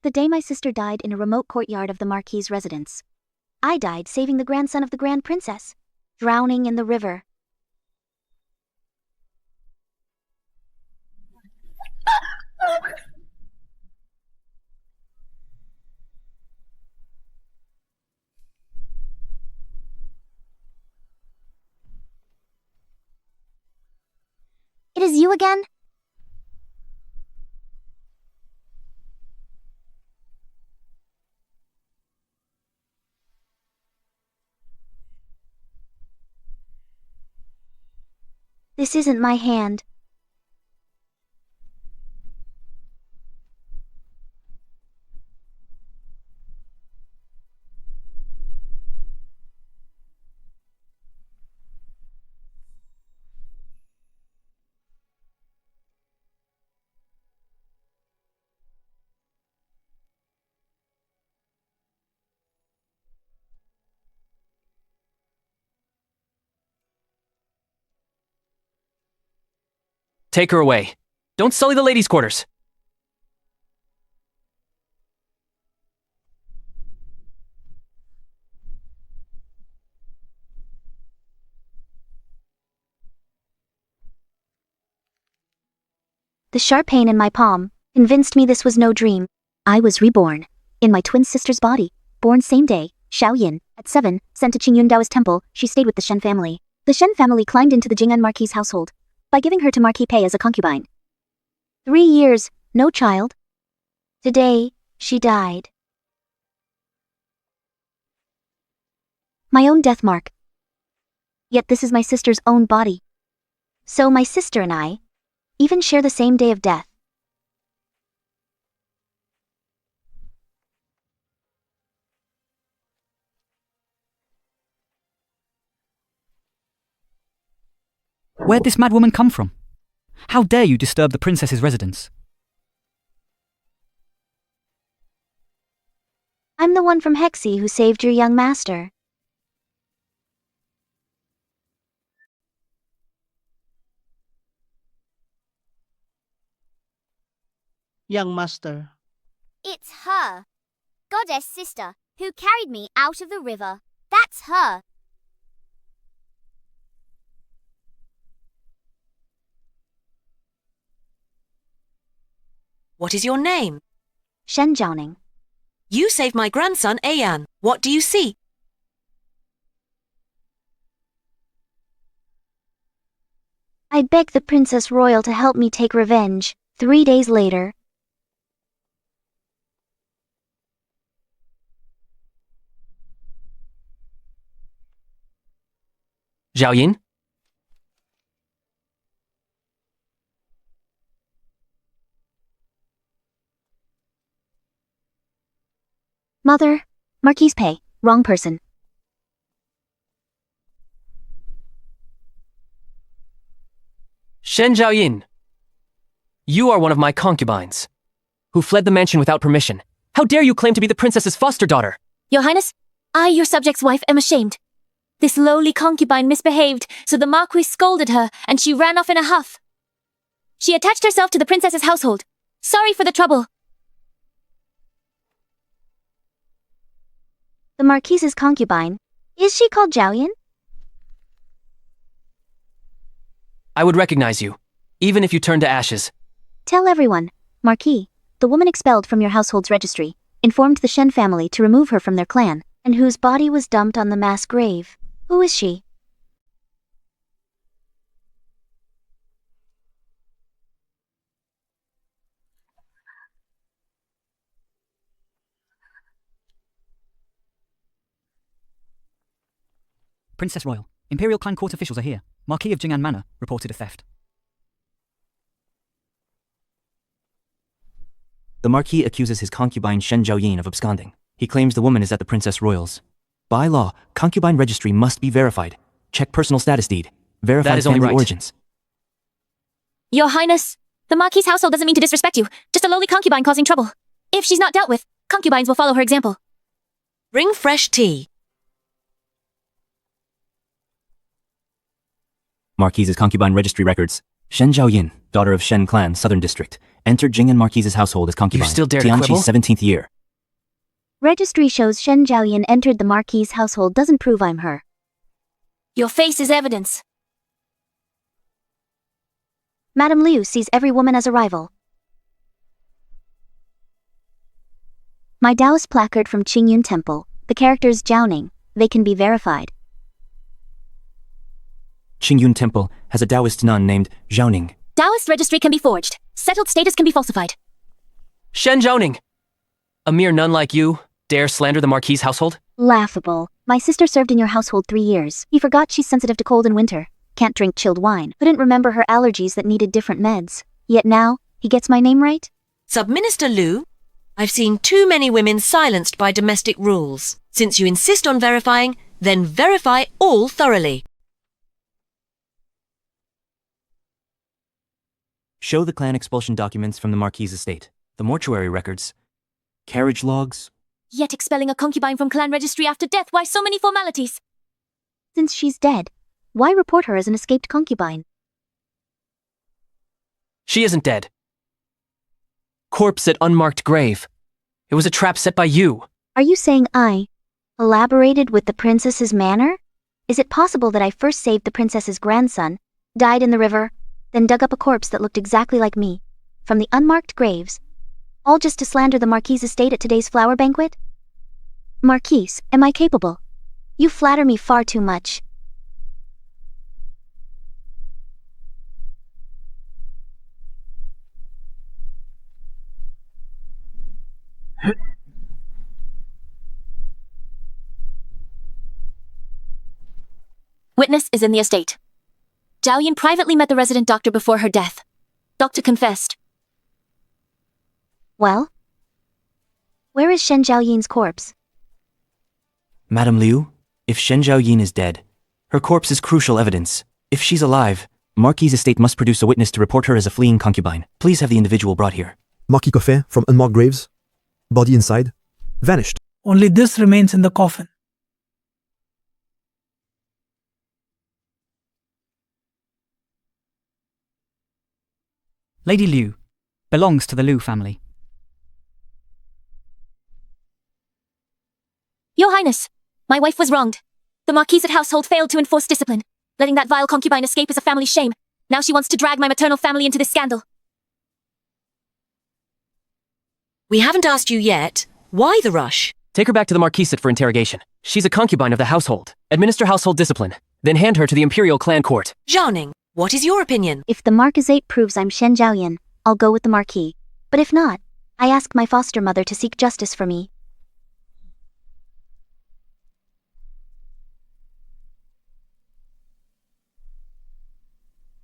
The day my sister died in a remote courtyard of the Marquis's residence. I died saving the grandson of the Grand Princess, drowning in the river. It is you again? This isn't my hand. Take her away. Don't sully the ladies' quarters. The sharp pain in my palm convinced me this was no dream. I was reborn, in my twin sister's body, born same day. Xiaoyin, at 7, sent to Qingyun Daoist temple. She stayed with the Shen family. The Shen family climbed into the Jing'an Marquis' household by giving her to Marquis Pei as a concubine. 3 years, no child. Today, she died. My own death mark. Yet this is my sister's own body. So my sister and I even share the same day of death. Where'd this mad woman come from? How dare you disturb the princess's residence? I'm the one from Hexie who saved your young master. Young master. It's her, goddess sister, who carried me out of the river. That's her. What is your name? Shen Jiaoning. You saved my grandson, Ayan. What do you see? I begged the Princess Royal to help me take revenge. 3 days later. Xiaoyin? Mother, Marquis Pei, wrong person. Shen Xiaoyin. You are one of my concubines, who fled the mansion without permission. How dare you claim to be the princess's foster daughter? Your Highness, I, your subject's wife, am ashamed. This lowly concubine misbehaved, so the Marquis scolded her, and she ran off in a huff. She attached herself to the princess's household. Sorry for the trouble. The Marquis's concubine. Is she called Jiaoyin? I would recognize you, even if you turn to ashes. Tell everyone, Marquis, the woman expelled from your household's registry, informed the Shen family to remove her from their clan, and whose body was dumped on the mass grave. Who is she? Princess Royal, Imperial Clan Court officials are here. Marquis of Jing'an Manor reported a theft. The Marquis accuses his concubine Shen Jiaoyin of absconding. He claims the woman is at the Princess Royal's. By law, concubine registry must be verified. Check personal status deed. Verify That is only family right. origins. Your Highness, the Marquis' household doesn't mean to disrespect you, just a lowly concubine causing trouble. If she's not dealt with, concubines will follow her example. Bring fresh tea. Marquis's concubine registry records. Shen Zhaoyin, daughter of Shen clan, Southern District, entered Jing'an Marquise's household as concubine. You still dare to quibble? Tianqi's 17th year. Registry shows Shen Zhaoyin entered the Marquise household doesn't prove I'm her. Your face is evidence. Madame Liu sees every woman as a rival. My Taoist placard from Qingyun Temple. The characters Jiaoning. They can be verified. Qingyun Temple has a Taoist nun named Zhaoning. Taoist registry can be forged. Settled status can be falsified. Shen Zhaoning! A mere nun like you dare slander the Marquise household? Laughable. My sister served in your household 3 years. He forgot she's sensitive to cold and winter. Can't drink chilled wine. Couldn't remember her allergies that needed different meds. Yet now, he gets my name right? Sub-Minister Liu, I've seen too many women silenced by domestic rules. Since you insist on verifying, then verify all thoroughly. Show the clan expulsion documents from the Marquise estate, the mortuary records, carriage logs. Yet expelling a concubine from clan registry after death, why so many formalities? Since she's dead, why report her as an escaped concubine? She isn't dead. Corpse at unmarked grave. It was a trap set by you. Are you saying I elaborated with the princess's manner? Is it possible that I first saved the princess's grandson, died in the river, then dug up a corpse that looked exactly like me, from the unmarked graves, all just to slander the Marquise estate at today's flower banquet? Marquise, am I capable? You flatter me far too much. Witness is in the estate. Zhao Yin privately met the resident doctor before her death. Doctor confessed. Well? Where is Shen Zhaoyin's corpse? Madame Liu, if Shen Zhaoyin is dead, her corpse is crucial evidence. If she's alive, Marquise estate must produce a witness to report her as a fleeing concubine. Please have the individual brought here. Marquis Coffin from unmarked graves. Body inside. Vanished. Only this remains in the coffin. Lady Liu belongs to the Liu family. Your Highness, my wife was wronged. The Marquise household failed to enforce discipline. Letting that vile concubine escape is a family shame. Now she wants to drag my maternal family into this scandal. We haven't asked you yet. Why the rush? Take her back to the Marquisate for interrogation. She's a concubine of the household. Administer household discipline. Then hand her to the Imperial Clan Court. Zhaoning, what is your opinion? If the Marquisate proves I'm Shen Zhaoyin, I'll go with the Marquis. But if not, I ask my foster mother to seek justice for me.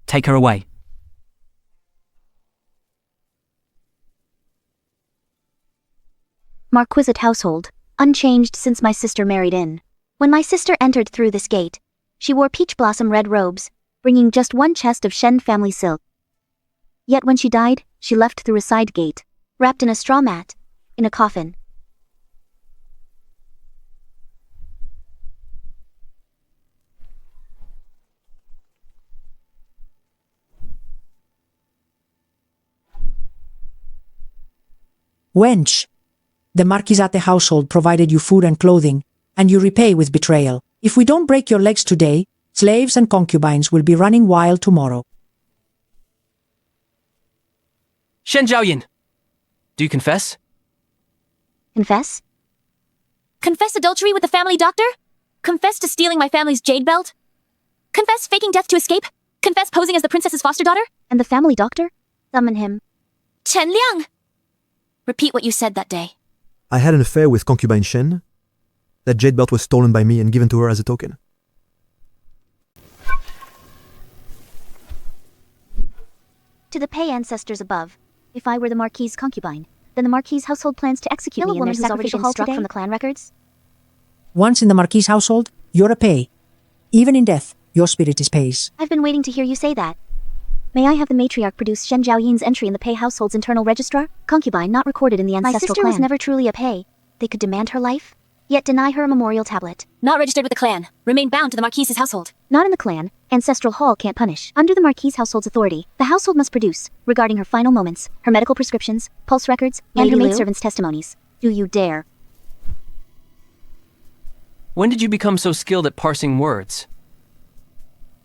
Take her away. Marquisate household, unchanged since my sister married in. When my sister entered through this gate, she wore peach blossom red robes, bringing just one chest of Shen family silk. Yet when she died, she left through a side gate, wrapped in a straw mat, in a coffin. Wench, the Marquisate household provided you food and clothing, and you repay with betrayal. If we don't break your legs today, slaves and concubines will be running wild tomorrow. Shen Zhaoyin! Do you confess? Confess? Confess adultery with the family doctor? Confess to stealing my family's jade belt? Confess faking death to escape? Confess posing as the princess's foster daughter? And the family doctor? Summon him. Chen Liang! Repeat what you said that day. I had an affair with concubine Shen. That jade belt was stolen by me and given to her as a token. To the pay ancestors above, if I were the Marquis's concubine, then the Marquis's household plans to execute me in their sacrificial hall today? From the clan records? Once in the Marquis household, you're a pay. Even in death, your spirit is pays. I've been waiting to hear you say that. May I have the matriarch produce Shen Zhaoyin's entry in the Pei household's internal registrar? Concubine not recorded in the ancestral clan. My sister was never truly a Pei. They could demand her life? yet deny her a memorial tablet. Not registered with the clan. Remain bound to the Marquise's household. Not in the clan. Ancestral Hall can't punish. Under the Marquise household's authority, the household must produce, regarding her final moments, her medical prescriptions, pulse records, and her maidservants' testimonies. Do you dare? When did you become so skilled at parsing words?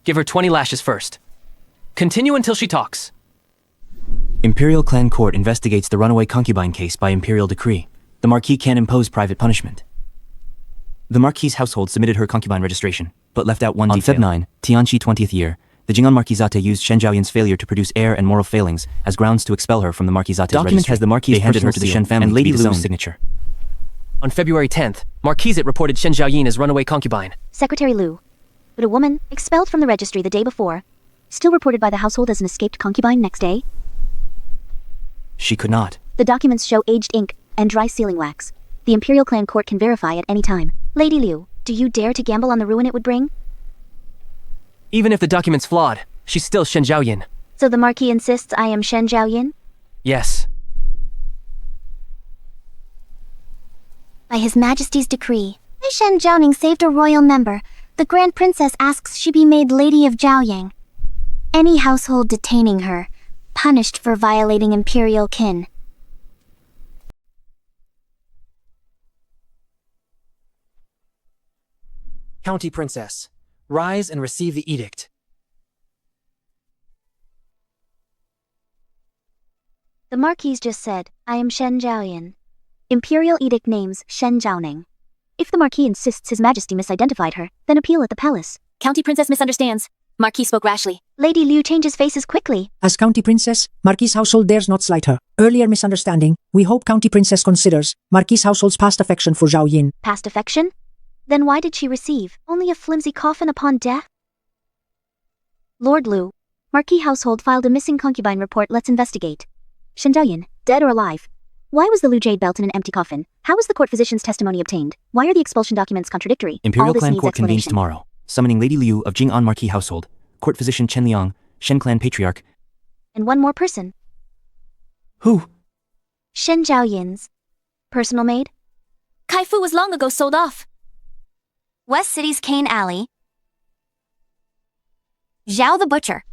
Give her 20 lashes first. Continue until she talks. Imperial Clan Court investigates the runaway concubine case by imperial decree. The Marquis can impose private punishment. The Marquise household submitted her concubine registration, but left out one detail. On Feb 9, Tianqi 20th year, the Jing'an Marquisate used Shen Zhaoyin's failure to produce heir and moral failings as grounds to expel her from the Marquisate's registry. Document has the Marquis handed her to the Shen family and Lady Lu's signature. On February 10th, Marquisate reported Shen Zhaoyin as runaway concubine. Secretary Lu. But a woman, expelled from the registry the day before, still reported by the household as an escaped concubine next day? She could not. The documents show aged ink and dry sealing wax. The Imperial Clan Court can verify at any time. Lady Liu, do you dare to gamble on the ruin it would bring? Even if the document's flawed, she's still Shen Zhaoyin. So the Marquis insists I am Shen Zhaoyin? Yes. By His Majesty's decree, Shen Zhaoning saved a royal member. The Grand Princess asks she be made Lady of Zhaoying. Any household detaining her, punished for violating imperial kin. County Princess, rise and receive the edict. The Marquis just said, I am Shen Zhaoyin. Imperial edict names Shen Zhaoning. If the Marquis insists His Majesty misidentified her, then appeal at the palace. County Princess misunderstands. Marquis spoke rashly. Lady Liu changes faces quickly. As County Princess, Marquis household dares not slight her. Earlier misunderstanding, we hope County Princess considers Marquis household's past affection for Zhao Yin. Past affection? Then why did she receive only a flimsy coffin upon death? Lord Lu, Marquis household filed a missing concubine report. Let's investigate. Shen Zhaoyin, dead or alive? Why was the Lu jade belt in an empty coffin? How was the court physician's testimony obtained? Why are the expulsion documents contradictory? Imperial All this Clan needs Court convenes explanation. tomorrow, summoning Lady Liu of Jing'an Marquis household, court physician Chen Liang, Shen Clan Patriarch. And one more person. Who? Shen Zhaoyin's personal maid? Kai Fu was long ago sold off. West City's Cane Alley. Zhao the Butcher.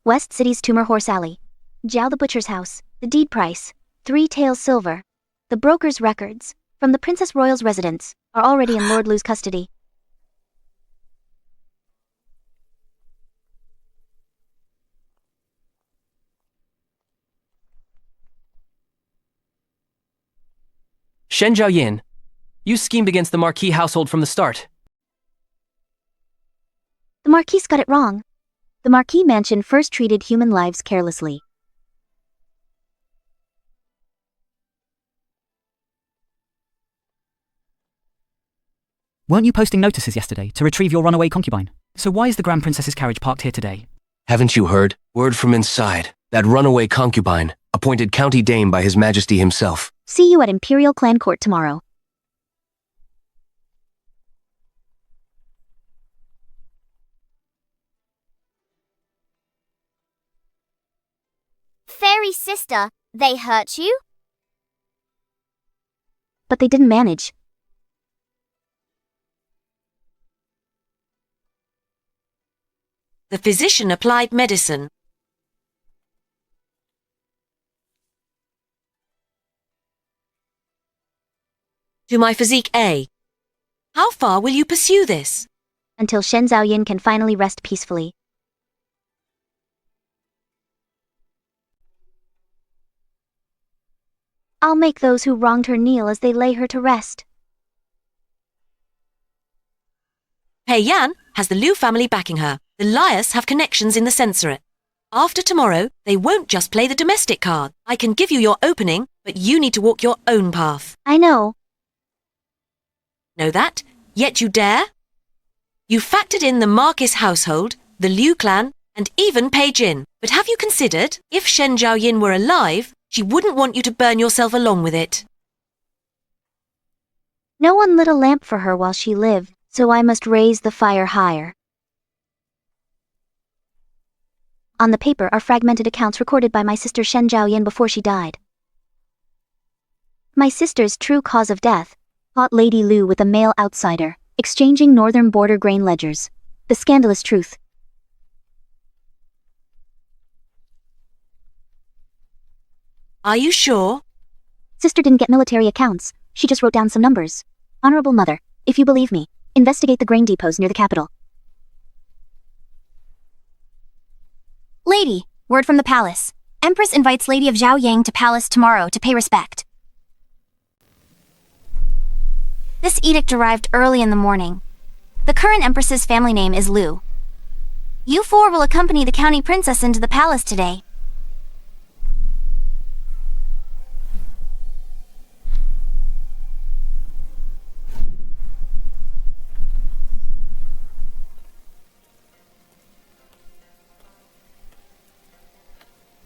West City's Tumor Horse Alley. Zhao the Butcher's house. The deed price, 3 taels silver. The broker's records, from the Princess Royal's residence, are already in Lord Lu's custody. Shen Zhaoyin, you schemed against the Marquis household from the start. The Marquis got it wrong. The Marquis mansion first treated human lives carelessly. Weren't you posting notices yesterday to retrieve your runaway concubine? So why is the Grand Princess's carriage parked here today? Haven't you heard? Word from inside. That runaway concubine, appointed county dame by His Majesty himself. See you at Imperial Clan Court tomorrow. Fairy sister, they hurt you? But they didn't manage. The physician applied medicine. To my physique A. How far will you pursue this? Until Shen Zhaoyin can finally rest peacefully. I'll make those who wronged her kneel as they lay her to rest. Pei Yan has the Liu family backing her. The Lias have connections in the censorate. After tomorrow, they won't just play the domestic card. I can give you your opening, but you need to walk your own path. I know. Know that? Yet you dare? You factored in the Marquis household, the Liu clan, and even Pei Jin. But have you considered, if Shen Zhaoyin were alive, she wouldn't want you to burn yourself along with it. No one lit a lamp for her while she lived, so I must raise the fire higher. On the paper are fragmented accounts recorded by my sister Shen Zhaoyin before she died. My sister's true cause of death. Caught Lady Lu with a male outsider, exchanging northern border grain ledgers. The scandalous truth. Are you sure? Sister didn't get military accounts. She just wrote down some numbers. Honorable Mother, if you believe me, investigate the grain depots near the capital. Lady, word from the palace. Empress invites Lady of Zhaoyang to palace tomorrow to pay respect. This edict arrived early in the morning. The current Empress's family name is Lu. You four will accompany the county princess into the palace today.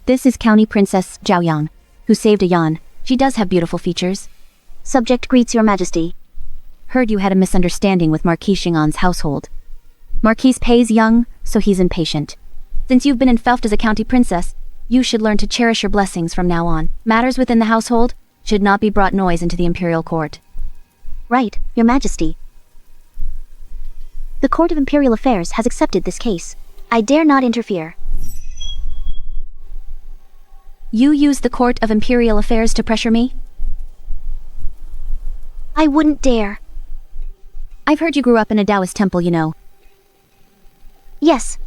This is County Princess Zhaoyang, who saved a Yan. She does have beautiful features. Subject greets your majesty. Heard you had a misunderstanding with Marquis Xing'an's household. Marquis pays young, so he's impatient. Since you've been enfeoffed as a county princess, you should learn to cherish your blessings from now on. Matters within the household should not be brought noise into the imperial court. Right, your majesty. The Court of Imperial Affairs has accepted this case. I dare not interfere. You use the Court of Imperial Affairs to pressure me? I wouldn't dare. I've heard you grew up in a Taoist temple, you know. Yes.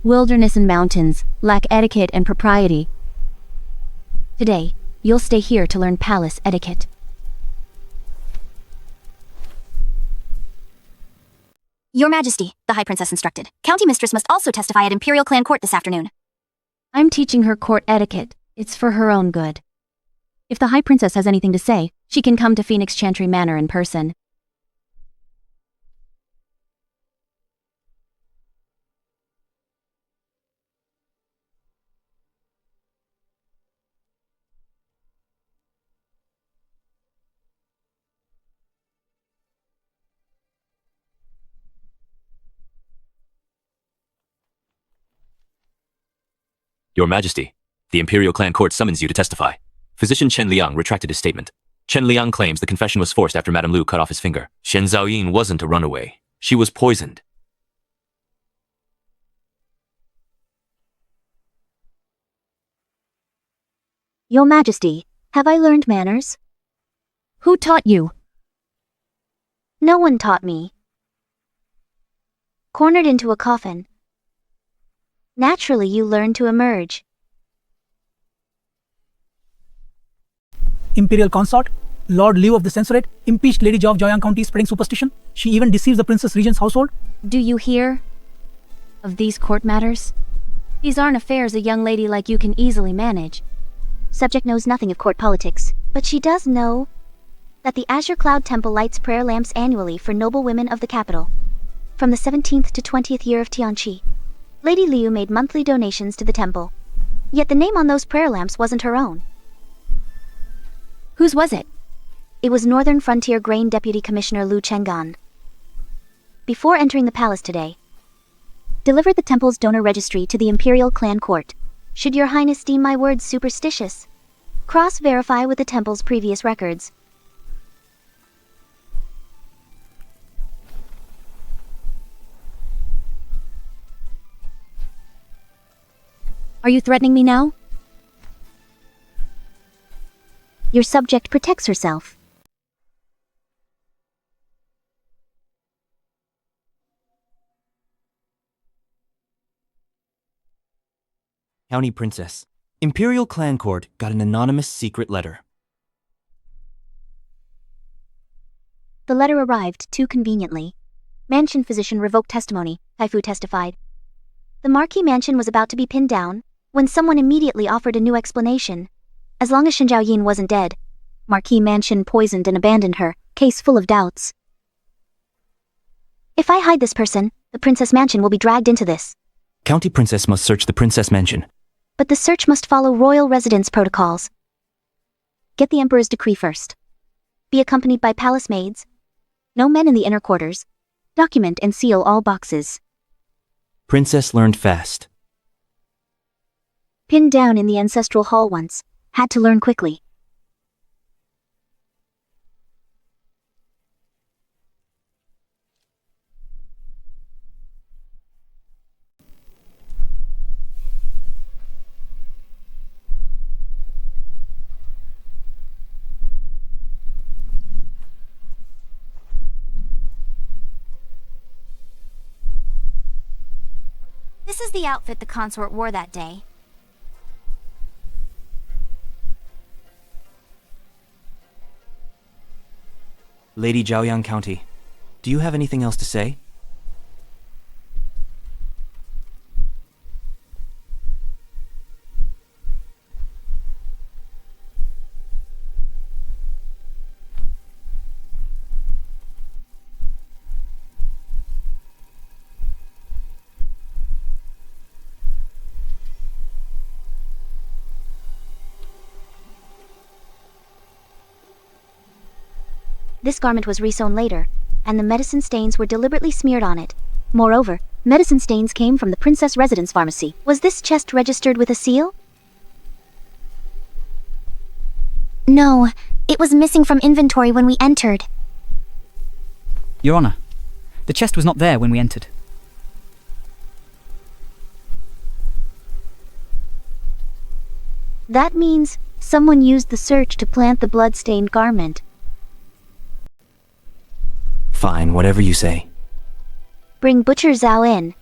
Wilderness and mountains lack etiquette and propriety. Today, you'll stay here to learn palace etiquette. Your Majesty, the High Princess instructed. County Mistress must also testify at Imperial Clan Court this afternoon. I'm teaching her court etiquette. It's for her own good. If the High Princess has anything to say, she can come to Phoenix Chantry Manor in person. Your Majesty, the Imperial Clan Court summons you to testify. Physician Chen Liang retracted his statement. Chen Liang claims the confession was forced after Madame Lu cut off his finger. Shen Zhaoyin wasn't a runaway. She was poisoned. Your Majesty, have I learned manners? Who taught you? No one taught me. Cornered into a coffin. Naturally, you learn to emerge. Imperial consort, Lord Liu of the Censorate, impeached Lady Zhao of Joyang County spreading superstition. She even deceives the Princess Regent's household. Do you hear of these court matters? These aren't affairs a young lady like you can easily manage. Subject knows nothing of court politics, but she does know that the Azure Cloud Temple lights prayer lamps annually for noble women of the capital. From the 17th to 20th year of Tianqi, Lady Liu made monthly donations to the temple. Yet the name on those prayer lamps wasn't her own. Whose was it? It was Northern Frontier Grain Deputy Commissioner Lu Chenggan. Before entering the palace today, delivered the temple's donor registry to the Imperial Clan Court. Should your highness deem my words superstitious, cross-verify with the temple's previous records. Are you threatening me now? Your subject protects herself. County Princess. Imperial Clan Court got an anonymous secret letter. The letter arrived too conveniently. Mansion physician revoked testimony, Taifu testified. The Marquis mansion was about to be pinned down when someone immediately offered a new explanation. As long as Shen Zhaoyin wasn't dead, Marquis mansion poisoned and abandoned her, case full of doubts. If I hide this person, the Princess Mansion will be dragged into this. County Princess must search the Princess Mansion. But the search must follow royal residence protocols. Get the Emperor's decree first. Be accompanied by palace maids. No men in the inner quarters. Document and seal all boxes. Princess learned fast. Pinned down in the ancestral hall once. Had to learn quickly. This is the outfit the consort wore that day. Lady Zhaoyang County, do you have anything else to say? This garment was resewn later, and the medicine stains were deliberately smeared on it. Moreover, medicine stains came from the princess residence pharmacy. Was this chest registered with a seal? No, it was missing from inventory when we entered. Your Honor, the chest was not there when we entered. That means someone used the search to plant the blood-stained garment. Fine, whatever you say. Bring Butcher Zhao in.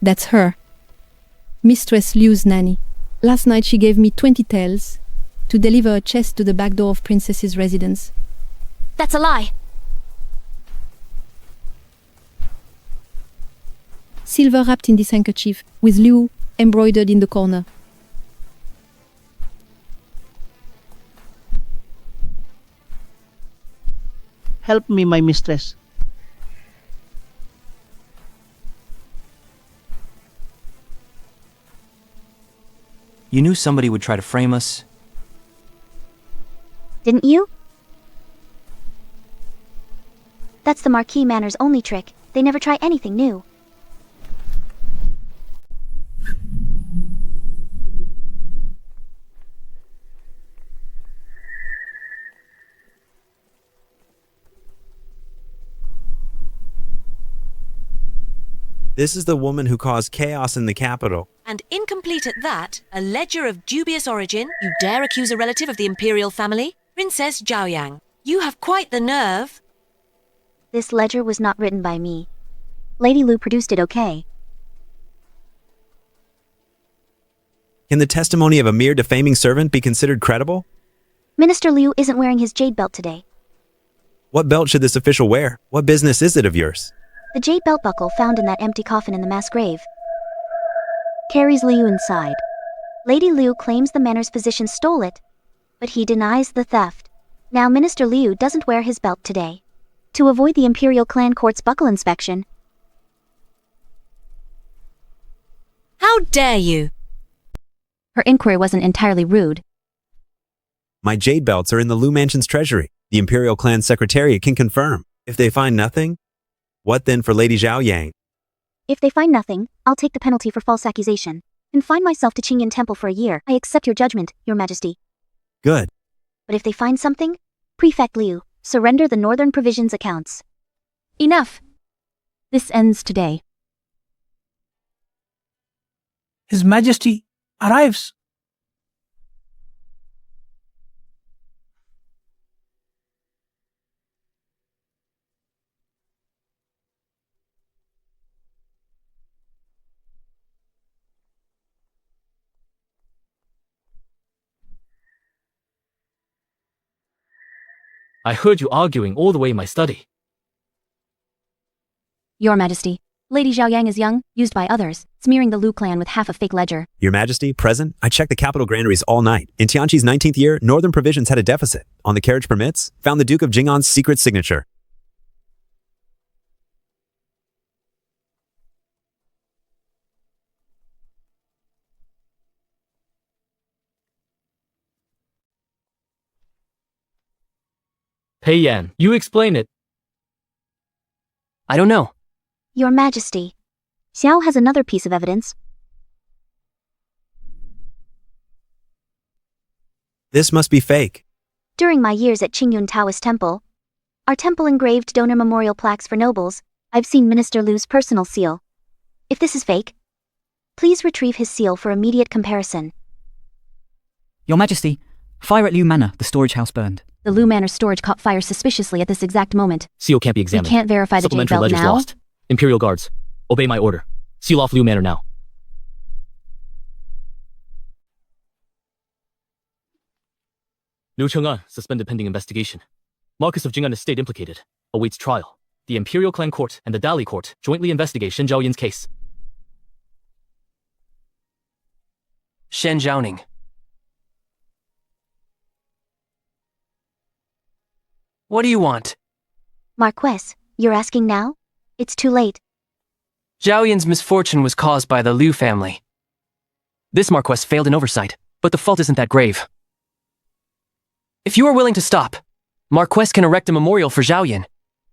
That's her. Mistress Liu's nanny. Last night she gave me 20 taels to deliver a chest to the back door of Princess's residence. That's a lie. Silver wrapped in this handkerchief, with Liu embroidered in the corner. Help me, my mistress. You knew somebody would try to frame us. Didn't you? That's the Marquis Manor's only trick. They never try anything new. This is the woman who caused chaos in the capital. And incomplete at that, a ledger of dubious origin. You dare accuse a relative of the imperial family? Princess Zhaoyang, you have quite the nerve. This ledger was not written by me. Lady Liu produced it okay. Can the testimony of a mere defaming servant be considered credible? Minister Liu isn't wearing his jade belt today. What belt should this official wear? What business is it of yours? The jade belt buckle found in that empty coffin in the mass grave carries Liu inside. Lady Liu claims the manor's physician stole it, but he denies the theft. Now Minister Liu doesn't wear his belt today. To avoid the Imperial Clan Court's buckle inspection. How dare you? Her inquiry wasn't entirely rude. My jade belts are in the Liu Mansion's treasury. The Imperial Clan Secretariat can confirm. If they find nothing, what then for Lady Zhaoyang? If they find nothing, I'll take the penalty for false accusation. Confine myself to Qingyan Temple for a year. I accept your judgment, Your Majesty. Good. But if they find something, Prefect Liu, surrender the Northern Provisions accounts. Enough. This ends today. His Majesty arrives. I heard you arguing all the way in my study. Your Majesty, Lady Zhaoyang is young, used by others, smearing the Liu clan with half a fake ledger. Your Majesty, present. I checked the capital granaries all night. In Tianqi's 19th year, Northern Provisions had a deficit. On the carriage permits, found the Duke of Jing'an's secret signature. Pei Yan, you explain it. I don't know. Your Majesty, Xiao has another piece of evidence. This must be fake. During my years at Qingyun Taoist Temple, our temple engraved donor memorial plaques for nobles. I've seen Minister Liu's personal seal. If this is fake, please retrieve his seal for immediate comparison. Your Majesty, fire at Liu Manor, the storage house burned. The Liu Manor storage caught fire suspiciously at this exact moment. Seal can't be We examined. can't verify the jade Supplementary belt ledger's now. lost. Imperial guards, obey my order. Seal off Liu Manor now. Liu Cheng'an, suspended pending investigation. Marcus of Jing'an Estate implicated. Awaits trial. The Imperial Clan Court and the Dali Court jointly investigate Shen Zhaoyin's case. Shen Zhaoning. What do you want? Marquess, you're asking now? It's too late. Zhaoyin's misfortune was caused by the Liu family. This Marquess failed in oversight, but the fault isn't that grave. If you are willing to stop, Marquess can erect a memorial for Zhaoyin.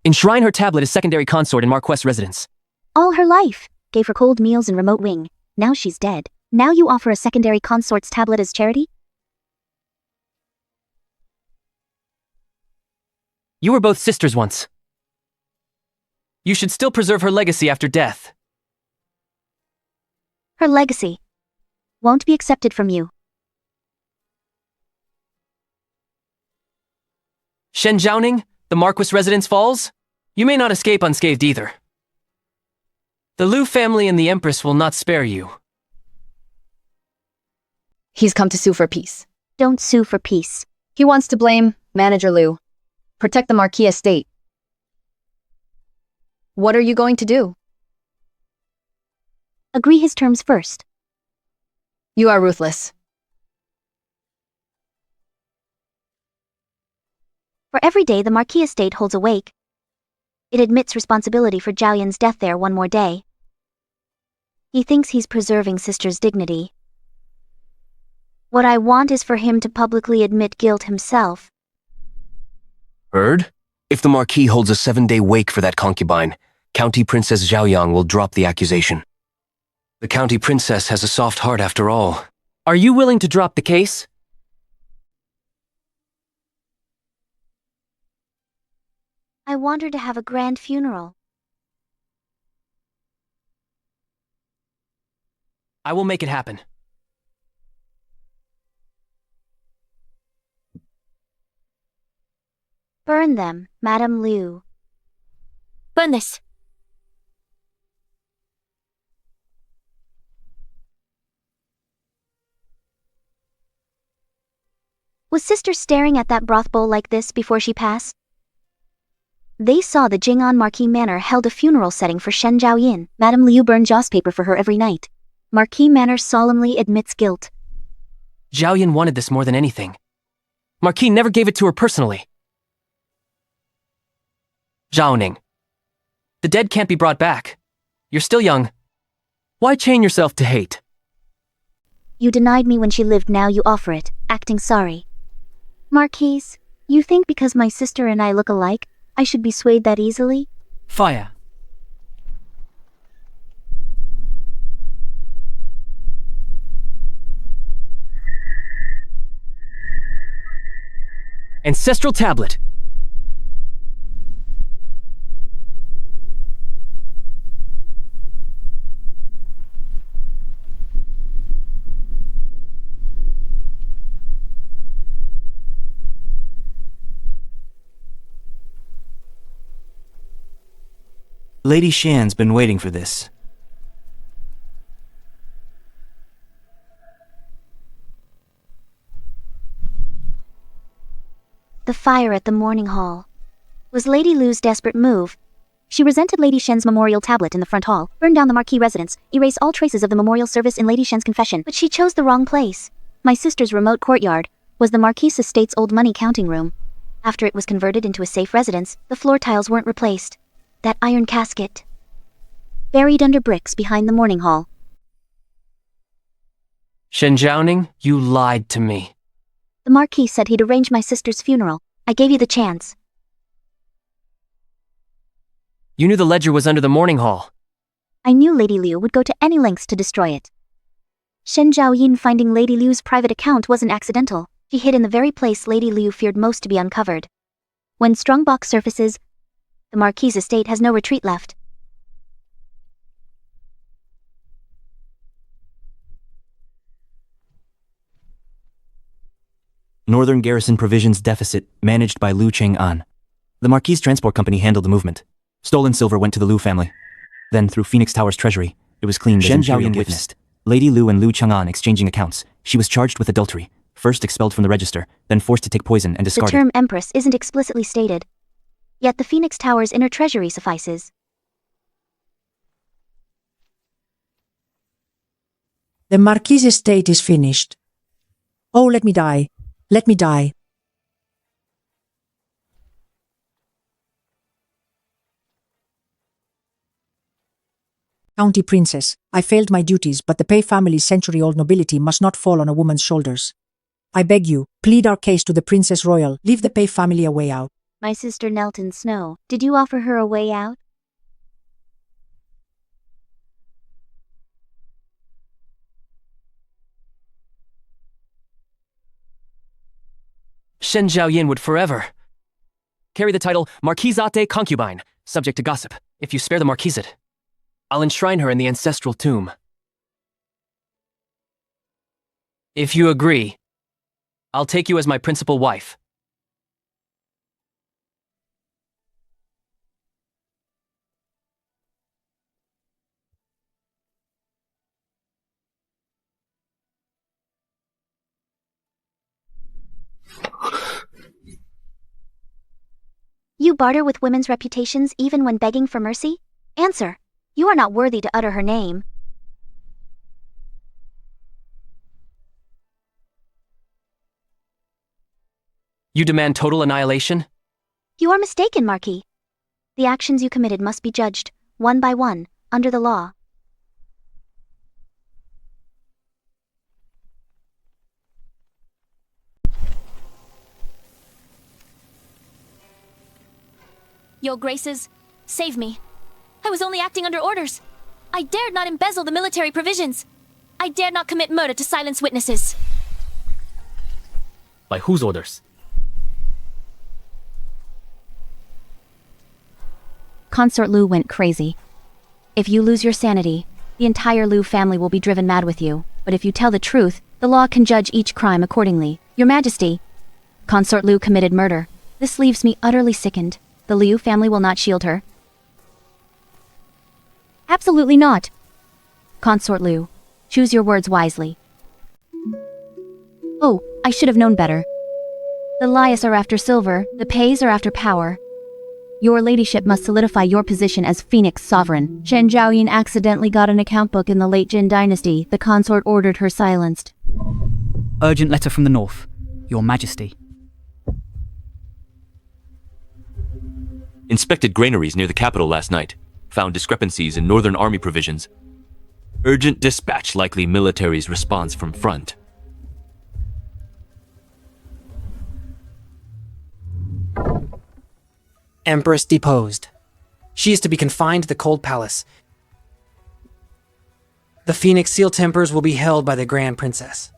Enshrine her tablet as secondary consort in Marquess residence. All her life. Gave her cold meals and remote wing. Now she's dead. Now you offer a secondary consort's tablet as charity? You were both sisters once. You should still preserve her legacy after death. Her legacy won't be accepted from you. Shen Zhaoning, the Marquess residence falls? You may not escape unscathed either. The Liu family and the Empress will not spare you. He's come to sue for peace. Don't sue for peace. He wants to blame Manager Liu. Protect the Marquis estate. What are you going to do? Agree his terms first. You are ruthless. For every day the Marquis estate holds awake, it admits responsibility for Zhaoyin's death there one more day. He thinks he's preserving sister's dignity. What I want is for him to publicly admit guilt himself. Heard? If the Marquis holds a 7-day wake for that concubine, County Princess Zhaoyang will drop the accusation. The County Princess has a soft heart after all. Are you willing to drop the case? I want her to have a grand funeral. I will make it happen. Burn them, Madame Liu. Burn this. Was sister staring at that broth bowl like this before she passed? They saw the Jing'an Marquis Manor held a funeral setting for Shen Zhaoyin. Madame Liu burned joss paper for her every night. Marquis Manor solemnly admits guilt. Zhaoyin wanted this more than anything. Marquis never gave it to her personally. Zhaoning. The dead can't be brought back. You're still young. Why chain yourself to hate? You denied me when she lived, now you offer it, acting sorry. Marquise, you think because my sister and I look alike, I should be swayed that easily? Fire. Ancestral tablet. Lady Shan's been waiting for this. The fire at the morning hall was Lady Liu's desperate move. She resented Lady Shen's memorial tablet in the front hall, burned down the Marquis residence, erased all traces of the memorial service in Lady Shen's confession. But she chose the wrong place. My sister's remote courtyard was the Marquis estate's old money counting room. After it was converted into a safe residence, the floor tiles weren't replaced. That iron casket buried under bricks behind the morning hall. Shen Zhaoning, you lied to me. The Marquis said he'd arrange my sister's funeral. I gave you the chance. You knew the ledger was under the morning hall. I knew Lady Liu would go to any lengths to destroy it. Shen Zhaoyin finding Lady Liu's private account wasn't accidental. She hid in the very place Lady Liu feared most to be uncovered. When Strongbox surfaces, the Marquis' estate has no retreat left. Northern Garrison Provisions Deficit, managed by Lu Cheng-an. The Marquis Transport Company handled the movement. Stolen silver went to the Lu family. Then, through Phoenix Tower's treasury, it was cleaned as Imperial witnessed Lady Lu and Lu Cheng-an exchanging accounts. She was charged with adultery, first expelled from the register, then forced to take poison and The discarded. term Empress isn't explicitly stated. Yet the Phoenix Tower's inner treasury suffices. The Marquis' estate is finished. Oh, let me die. Let me die. County Princess, I failed my duties, but the Pei family's century-old nobility must not fall on a woman's shoulders. I beg you, plead our case to the Princess Royal. Leave the Pei family a way out. My sister knelt in snow. Did you offer her a way out? Shen Zhaoyin would forever carry the title Marquisate Concubine, subject to gossip. If you spare the Marquisate, I'll enshrine her in the ancestral tomb. If you agree, I'll take you as my principal wife. You barter with women's reputations even when begging for mercy? Answer. You are not worthy to utter her name. You demand total annihilation? You are mistaken, Marquis. The actions you committed must be judged, one by one, under the law. Your Graces, save me. I was only acting under orders. I dared not embezzle the military provisions. I dared not commit murder to silence witnesses. By whose orders? Consort Lu went crazy. If you lose your sanity, the entire Lu family will be driven mad with you. But if you tell the truth, the law can judge each crime accordingly. Your Majesty, Consort Lu committed murder. This leaves me utterly sickened. The Liu family will not shield her. Absolutely not. Consort Lu, choose your words wisely. Oh, I should have known better. The Lias are after silver, the Peis are after power. Your ladyship must solidify your position as Phoenix sovereign. Shen Zhaoyin accidentally got an account book in the late Jin dynasty. The consort ordered her silenced. Urgent letter from the north. Your Majesty. Inspected granaries near the capital last night. Found discrepancies in Northern Army provisions. Urgent dispatch, likely military's response from front. Empress deposed. She is to be confined to the Cold Palace. The Phoenix Seal Tempers will be held by the Grand Princess.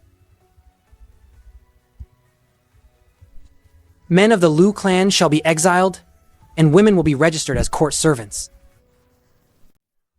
Men of the Lu clan shall be exiled, and women will be registered as court servants.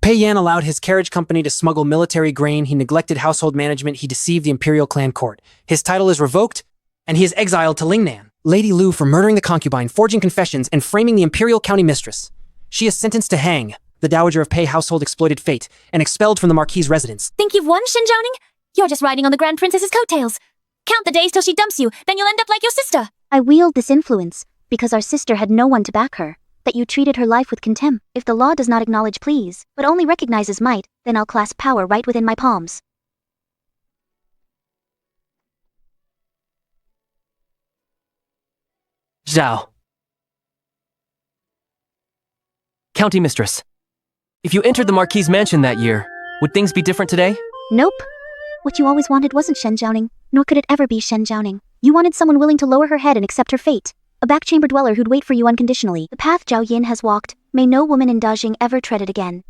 Pei Yan allowed his carriage company to smuggle military grain, he neglected household management, he deceived the imperial clan court. His title is revoked, and he is exiled to Lingnan. Lady Lu for murdering the concubine, forging confessions, and framing the imperial county mistress. She is sentenced to hang. The Dowager of Pei household exploited fate, and expelled from the Marquis' residence. Think you've won, Shen Zhaoning? You're just riding on the Grand Princess's coattails. Count the days till she dumps you, then you'll end up like your sister. I wield this influence because our sister had no one to back her, that you treated her life with contempt. If the law does not acknowledge pleas, but only recognizes might, then I'll clasp power right within my palms. Zhao. County Mistress. If you entered the Marquis' mansion that year, would things be different today? Nope. What you always wanted wasn't Shen Zhaoning, nor could it ever be Shen Zhaoning. You wanted someone willing to lower her head and accept her fate. A back-chamber dweller who'd wait for you unconditionally. The path Zhao Yin has walked, may no woman in Dajing ever tread it again.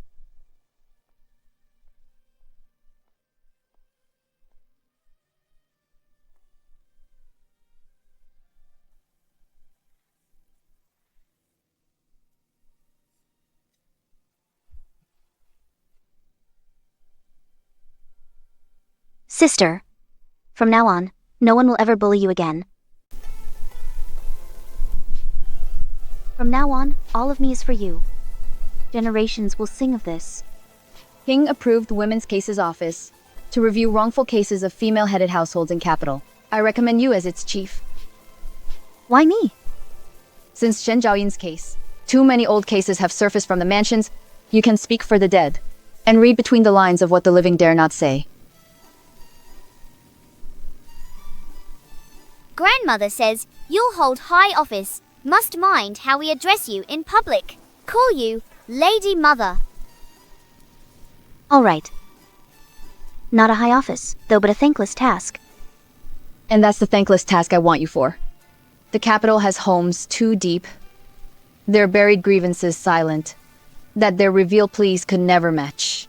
Sister. From now on, no one will ever bully you again. From now on, all of me is for you. Generations will sing of this. King approved Women's Cases Office to review wrongful cases of female-headed households in capital. I recommend you as its chief. Why me? Since Shen Zhaoyin's case, too many old cases have surfaced from the mansions, you can speak for the dead and read between the lines of what the living dare not say. Grandmother says you'll hold high office. Must mind how we address you in public. Call you Lady Mother. All right. Not a high office, though, but a thankless task. And that's the thankless task I want you for. The capital has homes too deep, their buried grievances silent, that their revealed pleas could never match.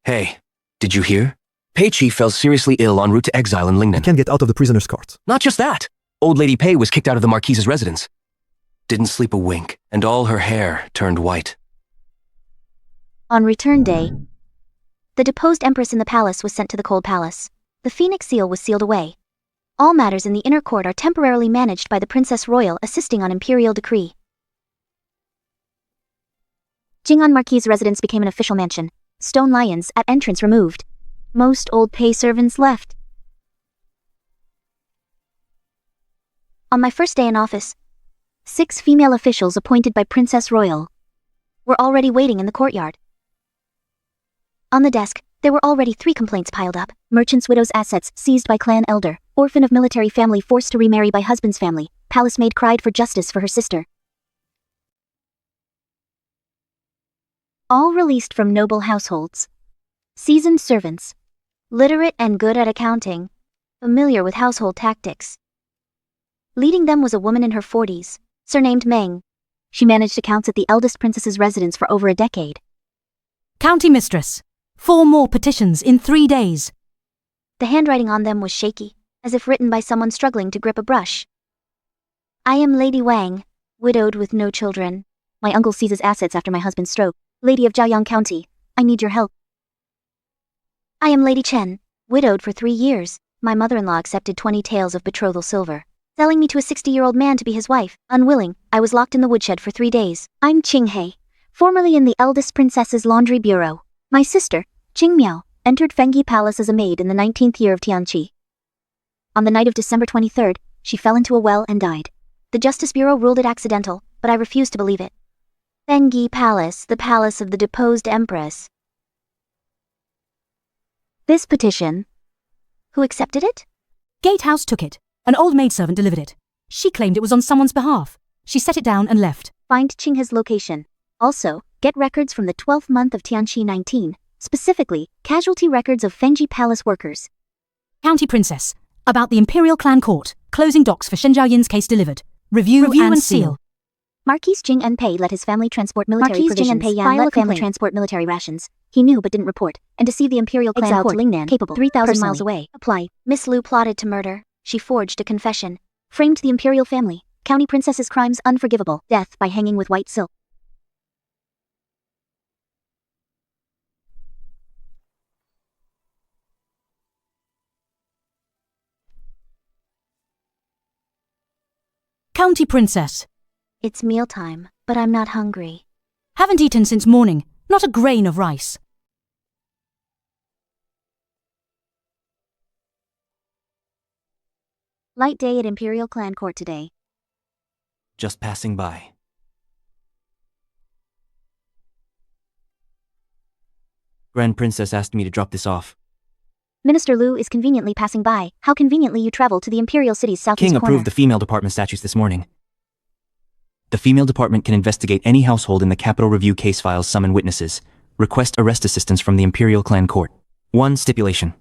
Hey, did you hear? Pei Chi fell seriously ill en route to exile in Lingnan. I can't get out of the prisoner's cart. Not just that. Old Lady Pei was kicked out of the Marquise's residence. Didn't sleep a wink, and all her hair turned white. On return day, the deposed empress in the palace was sent to the cold palace. The phoenix seal was sealed away. All matters in the inner court are temporarily managed by the Princess Royal assisting on imperial decree. Jing'an Marquis' residence became an official mansion. Stone lions at entrance removed. Most old Pei servants left. On my first day in office, 6 female officials appointed by Princess Royal were already waiting in the courtyard. On the desk, there were already 3 complaints piled up. Merchant's widow's assets seized by clan elder, orphan of military family forced to remarry by husband's family, palace maid cried for justice for her sister. All released from noble households. Seasoned servants, literate and good at accounting, familiar with household tactics. Leading them was a woman in her 40s, surnamed Meng. She managed accounts at the eldest princess's residence for over a decade. County Mistress, 4 more petitions in 3 days. The handwriting on them was shaky, as if written by someone struggling to grip a brush. I am Lady Wang, widowed with no children. My uncle seizes assets after my husband's stroke. Lady of Jiaoyang County, I need your help. I am Lady Chen, widowed for 3 years. My mother-in-law accepted 20 taels of betrothal silver, selling me to a 60-year-old man to be his wife. Unwilling, I was locked in the woodshed for 3 days. I'm Qing He, formerly in the eldest princess's laundry bureau. My sister, Qing Miao, entered Fengyi Palace as a maid in the 19th year of Tianqi. On the night of December 23rd, she fell into a well and died. The Justice Bureau ruled it accidental, but I refused to believe it. Fengyi Palace, the palace of the deposed empress. This petition. Who accepted it? Gatehouse took it. An old maidservant delivered it. She claimed it was on someone's behalf. She set it down and left. Find Qinghe's location. Also, get records from the 12th month of Tianqi 19, specifically, casualty records of Fengyi Palace workers. County Princess, about the Imperial Clan Court, closing docs for Shen Zhaoyin's case delivered. Review and seal. Marquis Jing En-pei let his family transport military provisions, file a family transport military rations. He knew but didn't report, and deceive the Imperial Clan Exiled Court, to Lingnan, capable, 3,000 miles away. Apply. Miss Lu plotted to murder. She forged a confession. Framed the Imperial family. County Princess's crimes unforgivable. Death by hanging with white silk. County Princess. It's mealtime, but I'm not hungry. Haven't eaten since morning. Not a grain of rice. Light day at Imperial Clan Court today. Just passing by. Grand Princess asked me to drop this off. Minister Lu is conveniently passing by. How conveniently you travel to the Imperial City's southeast King corner. approved the female department statutes this morning. The female department can investigate any household in the capital review case files, summon witnesses, request arrest assistance from the Imperial Clan Court. One stipulation.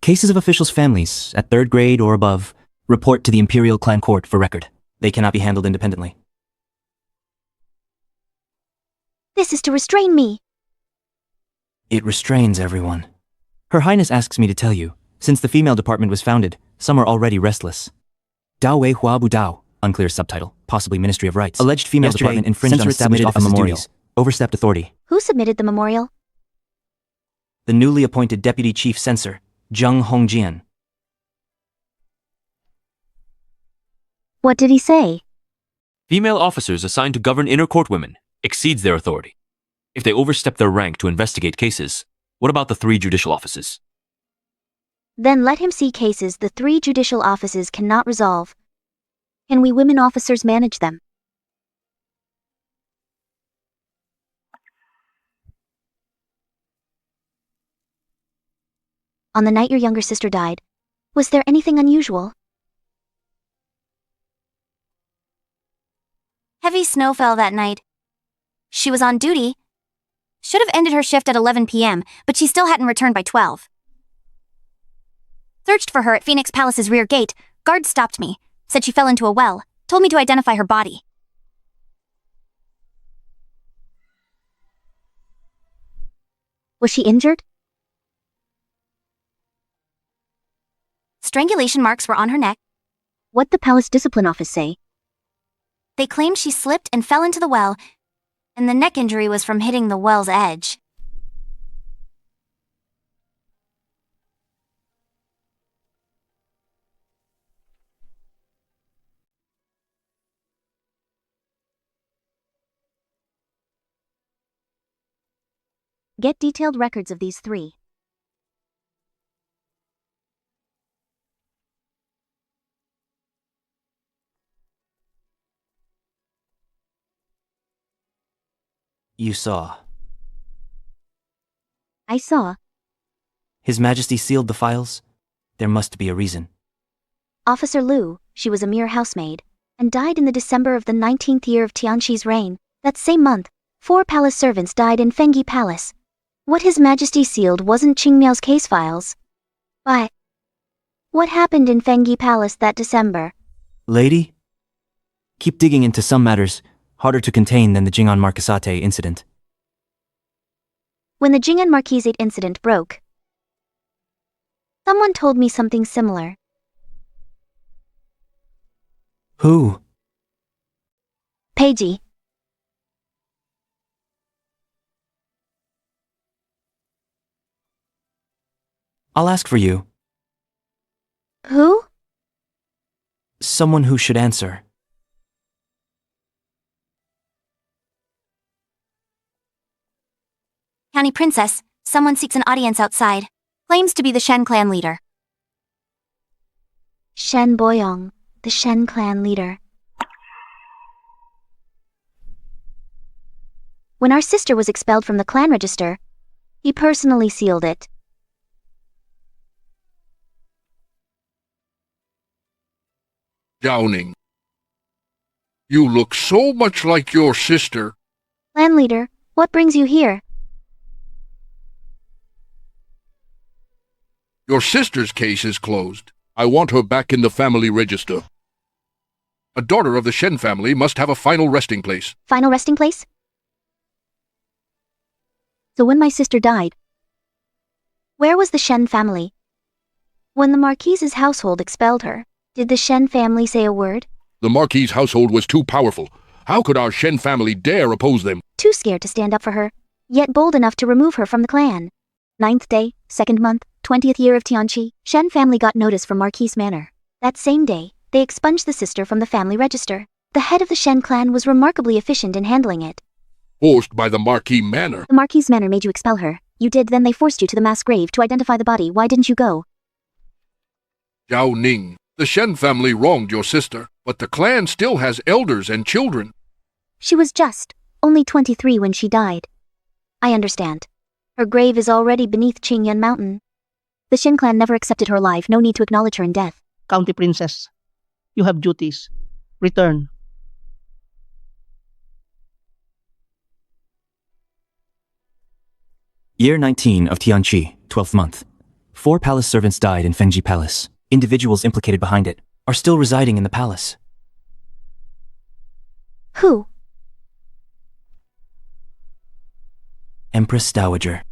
Cases of officials' families, at 3rd grade or above, report to the Imperial Clan Court for record. They cannot be handled independently. This is to restrain me. It restrains everyone. Her Highness asks me to tell you, since the female department was founded, some are already restless. Dao Wei Hua Bu Dao, unclear subtitle, possibly Ministry of Rights. Alleged female department infringed on established office duties, overstepped authority. Who submitted the memorial? The newly appointed Deputy Chief Censor, Zheng Hongjian. What did he say? Female officers assigned to govern inner court women exceeds their authority. If they overstep their rank to investigate cases, what about the 3 judicial offices? Then let him see cases the 3 judicial offices cannot resolve. Can we women officers manage them? On the night your younger sister died, was there anything unusual? Heavy snow fell that night. She was on duty. Should have ended her shift at 11 p.m., but she still hadn't returned by 12. Searched for her at Phoenix Palace's rear gate. Guards stopped me, said she fell into a well, told me to identify her body. Was she injured? Strangulation marks were on her neck. What'd the palace discipline office say? They claimed she slipped and fell into the well, and the neck injury was from hitting the well's edge. Get detailed records of these 3. You saw. I saw. His Majesty sealed the files? There must be a reason. Officer Liu, she was a mere housemaid, and died in the December of the 19th year of Tianqi's reign. That same month, 4 palace servants died in Fengyi Palace. What His Majesty sealed wasn't Qingmiao's case files. But what happened in Fengyi Palace that December? Lady? Keep digging into some matters, harder to contain than the Jing'an Marquisate incident. When the Jing'an Marquisate incident broke, someone told me something similar. Who? Peiji. I'll ask for you. Who? Someone who should answer. County Princess, someone seeks an audience outside. Claims to be the Shen clan leader. Shen Boyong, the Shen clan leader. When our sister was expelled from the clan register, he personally sealed it. Downing. You look so much like your sister. Clan leader, what brings you here? Your sister's case is closed. I want her back in the family register. A daughter of the Shen family must have a final resting place. Final resting place? So when my sister died, where was the Shen family? When the Marquise's household expelled her, did the Shen family say a word? The Marquis' household was too powerful. How could our Shen family dare oppose them? Too scared to stand up for her, yet bold enough to remove her from the clan. 9th day, 2nd month, 20th year of Tianqi, Shen family got notice from Marquis Manor. That same day, they expunged the sister from the family register. The head of the Shen clan was remarkably efficient in handling it. Forced by the Marquis Manor. The Marquis Manor made you expel her. You did, then they forced you to the mass grave to identify the body. Why didn't you go? Zhao Ning, the Shen family wronged your sister, but the clan still has elders and children. She was just only 23 when she died. I understand. Her grave is already beneath Qingyuan Mountain. The Shen clan never accepted her alive. No need to acknowledge her in death. County Princess, you have duties. Return. Year 19 of Tianqi, 12th month. 4 palace servants died in Fengji Palace. Individuals implicated behind it are still residing in the palace. Who? Empress Dowager.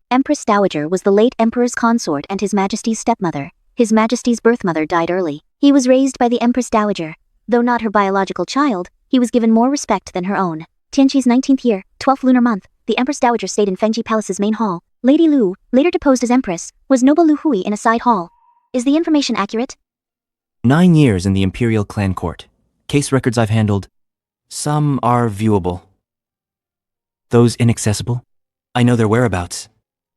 Empress Dowager was the late Emperor's consort and His Majesty's stepmother. His Majesty's birth mother died early. He was raised by the Empress Dowager. Though not her biological child, he was given more respect than her own. Tianqi's 19th year, 12th lunar month, the Empress Dowager stayed in Fengji Palace's main hall. Lady Lu, later deposed as Empress, was noble Lu Hui in a side hall. Is the information accurate? 9 years in the imperial clan court. Case records I've handled. Some are viewable. Those inaccessible? I know their whereabouts.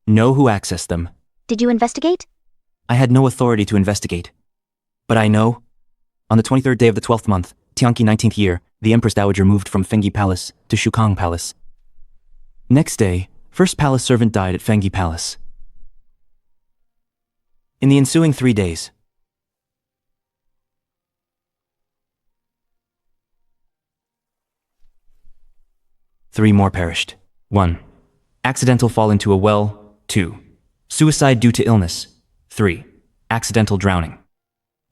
Know who accessed them. Did you investigate? I had no authority to investigate. But I know. On the 23rd day of the 12th month, Tianqi 19th year, the Empress Dowager moved from Fengyi Palace to Shukang Palace. Next day, first palace servant died at Fengyi Palace. In the ensuing 3 days, three more perished. 1. Accidental fall into a well. 2. Suicide due to illness. 3. Accidental drowning.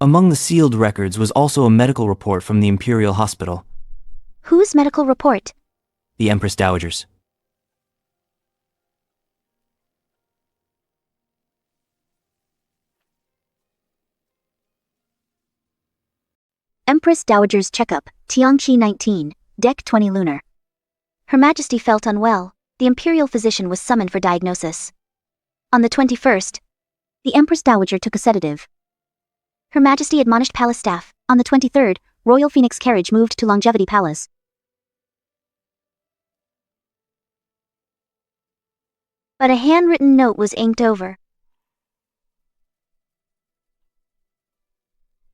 Among the sealed records was also a medical report from the Imperial Hospital. Whose medical report? The Empress Dowager's. Empress Dowager's checkup, Tianqi 19, Deck 20 Lunar. Her Majesty felt unwell. The imperial physician was summoned for diagnosis. On the 21st, the Empress Dowager took a sedative. Her Majesty admonished palace staff. On the 23rd, Royal Phoenix carriage moved to Longevity Palace. But a handwritten note was inked over.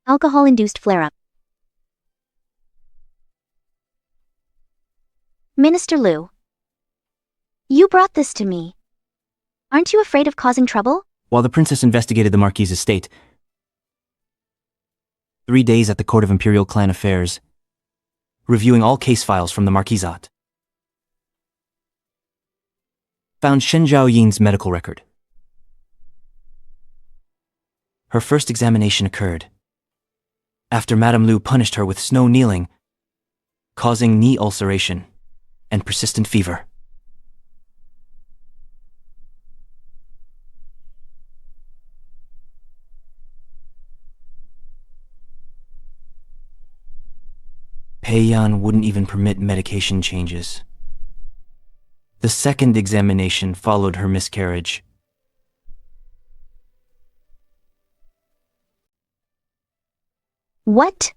Alcohol-induced flare-up. Minister Liu. You brought this to me. Aren't you afraid of causing trouble? While the princess investigated the Marquis's estate, 3 days at the Court of Imperial Clan Affairs, reviewing all case files from the Marquisate, found Shen Zhaoyin's medical record. Her first examination occurred after Madame Liu punished her with snow kneeling, causing knee ulceration and persistent fever. Peiyan wouldn't even permit medication changes. The second examination followed her miscarriage. What?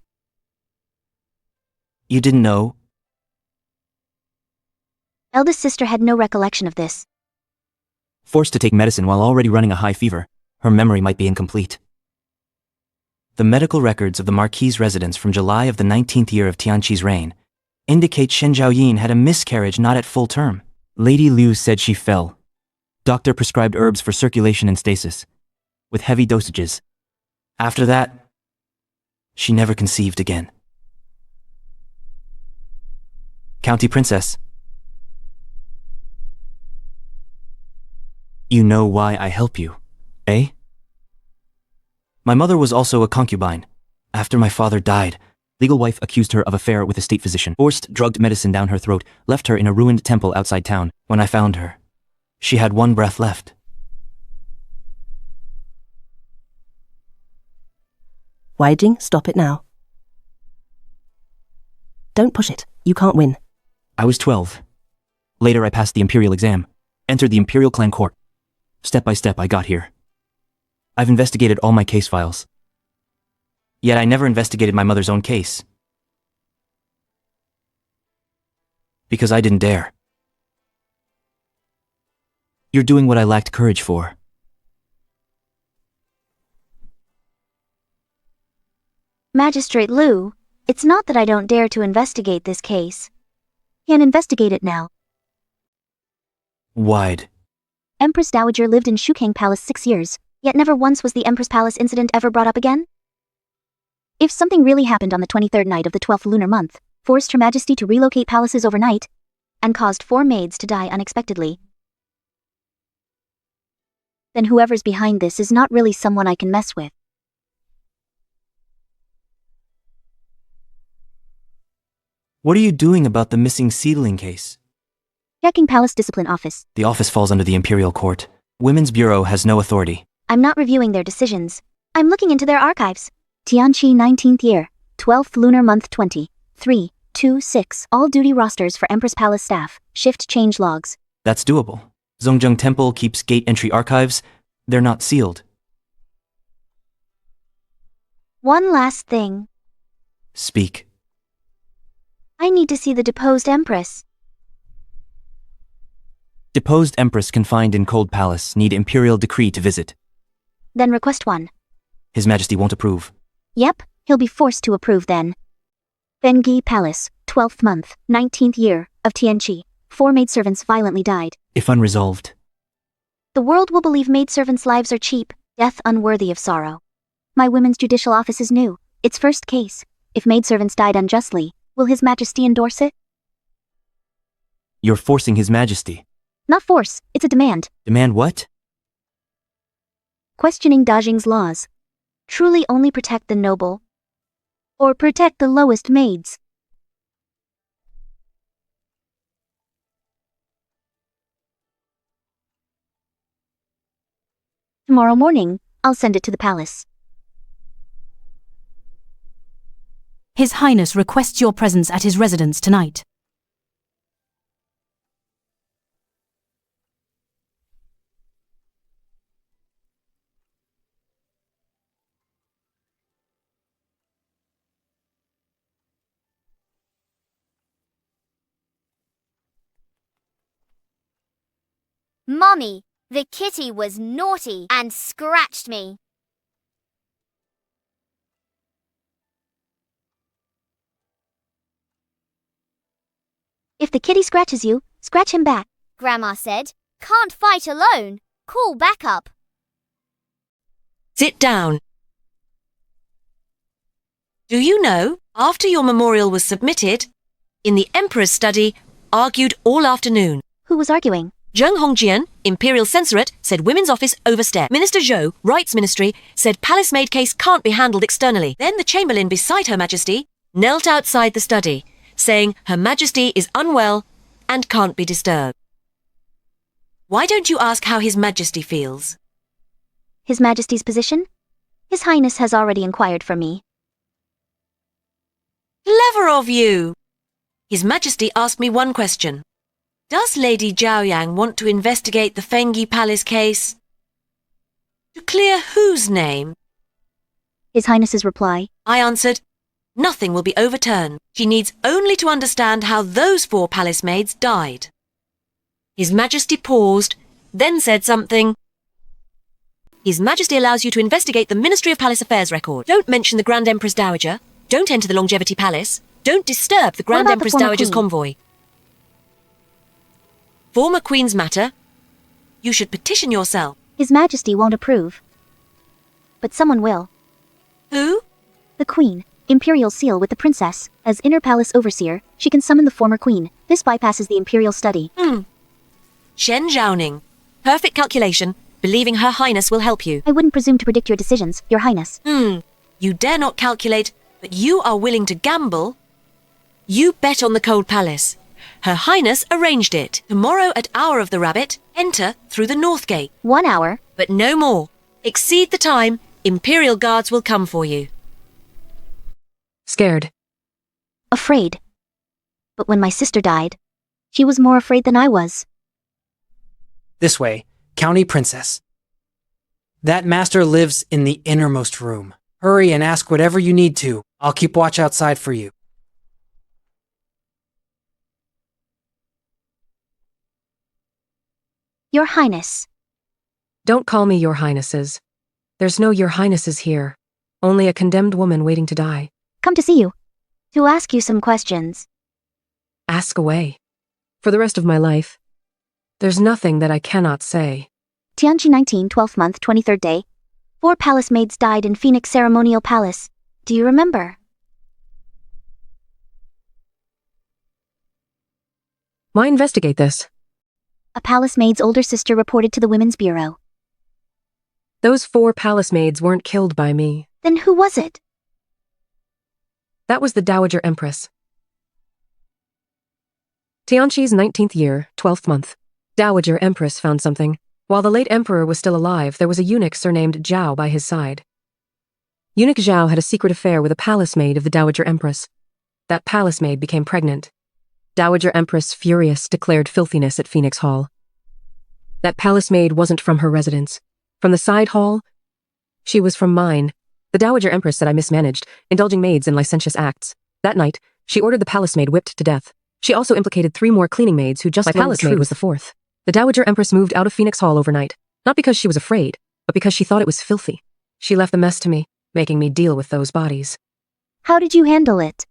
You didn't know? Eldest sister had no recollection of this. Forced to take medicine while already running a high fever, her memory might be incomplete. The medical records of the Marquis's residence from July of the 19th year of Tianqi's reign indicate Shen Zhaoyin had a miscarriage not at full term. Lady Liu said she fell. Doctor prescribed herbs for circulation and stasis, with heavy dosages. After that, she never conceived again. County Princess. You know why I help you, eh? My mother was also a concubine. After my father died, legal wife accused her of affair with a state physician, forced drugged medicine down her throat, left her in a ruined temple outside town. When I found her, she had 1 breath left. Weijing, stop it now. Don't push it. You can't win. I was 12. Later I passed the imperial exam, entered the imperial clan court. Step by step I got here. I've investigated all my case files. Yet I never investigated my mother's own case. Because I didn't dare. You're doing what I lacked courage for. Magistrate Liu, it's not that I don't dare to investigate this case. Can investigate it now. Wide. Empress Dowager lived in Shukang Palace 6 years, yet never once was the Empress Palace incident ever brought up again? If something really happened on the 23rd night of the 12th lunar month, forced Her Majesty to relocate palaces overnight, and caused 4 maids to die unexpectedly, then whoever's behind this is not really someone I can mess with. What are you doing about the missing seedling case? Checking Palace Discipline Office. The office falls under the Imperial Court. Women's Bureau has no authority. I'm not reviewing their decisions. I'm looking into their archives. Tianqi 19th year, 12th lunar month 2326. All duty rosters for Empress Palace staff. Shift change logs. That's doable. Zongjung Temple keeps gate entry archives. They're not sealed. One last thing. Speak. I need to see the deposed empress. Deposed empress confined in cold palace need imperial decree to visit. Then request one. His Majesty won't approve. Yep, he'll be forced to approve then. Bengi Palace, 12th month, 19th year, of Tianqi. 4 maidservants violently died. If unresolved. The world will believe maidservants' lives are cheap, death unworthy of sorrow. My women's judicial office is new, its first case. If maidservants died unjustly, will His Majesty endorse it? You're forcing His Majesty. Not force, it's a demand. Demand what? Questioning Dajing's laws. Truly only protect the noble? Or protect the lowest maids? Tomorrow morning, I'll send it to the palace. His Highness requests your presence at his residence tonight. Mommy, the kitty was naughty and scratched me. If the kitty scratches you, scratch him back. Grandma said, can't fight alone. Call backup. Sit down. Do you know, after your memorial was submitted, in the Emperor's study, argued all afternoon. Who was arguing? Zheng Hongjian, Imperial Censorate, said Women's Office overstep. Minister Zhou, Rights Ministry, said Palace Maid case can't be handled externally. Then the Chamberlain beside Her Majesty knelt outside the study, saying Her Majesty is unwell and can't be disturbed. Why don't you ask how His Majesty feels? His Majesty's position? His Highness has already inquired for me. Clever of you! His Majesty asked me one question. Does Lady Zhaoyang want to investigate the Fengi Palace case? To clear whose name? His Highness's reply. I answered, nothing will be overturned. She needs only to understand how those 4 palace maids died. His Majesty paused, then said something. His Majesty allows you to investigate the Ministry of Palace Affairs record. Don't mention the Grand Empress Dowager. Don't enter the Longevity Palace. Don't disturb the Grand Empress Dowager's convoy. Former Queen's matter. You should petition yourself. His Majesty won't approve. But someone will. Who? The Queen. Imperial seal with the Princess. As inner palace overseer, she can summon the former Queen. This bypasses the Imperial study. Shen Zhaoning. Perfect calculation, believing Her Highness will help you. I wouldn't presume to predict your decisions, Your Highness. You dare not calculate, but you are willing to gamble? You bet on the Cold Palace. Her Highness arranged it. Tomorrow at Hour of the Rabbit, enter through the North Gate. 1 hour. But no more. Exceed the time, Imperial Guards will come for you. Scared. Afraid. But when my sister died, she was more afraid than I was. This way, County Princess. That master lives in the innermost room. Hurry and ask whatever you need to. I'll keep watch outside for you. Your Highness. Don't call me Your Highnesses. There's no Your Highnesses here. Only a condemned woman waiting to die. Come to see you. To ask you some questions. Ask away. For the rest of my life. There's nothing that I cannot say. Tianqi 19, 12th month, 23rd day. 4 palace maids died in Phoenix Ceremonial Palace. Do you remember? Why investigate this? A palace maid's older sister reported to the Women's Bureau. Those 4 palace maids weren't killed by me. Then who was it? That was the Dowager Empress. Tianqi's 19th year, 12th month. Dowager Empress found something. While the late emperor was still alive, there was a eunuch surnamed Zhao by his side. Eunuch Zhao had a secret affair with a palace maid of the Dowager Empress. That palace maid became pregnant. Dowager Empress, furious, declared filthiness at Phoenix Hall. That palace maid wasn't from her residence. From the side hall, she was from mine. The Dowager Empress said I mismanaged, indulging maids in licentious acts. That night, She ordered the palace maid whipped to death. She also implicated 3 more cleaning maids who just learned the truth. My palace maid was the 4th. The Dowager Empress moved out of Phoenix Hall overnight, not because she was afraid, but because she thought it was filthy. She left the mess to me, making me deal with those bodies. How did you handle it?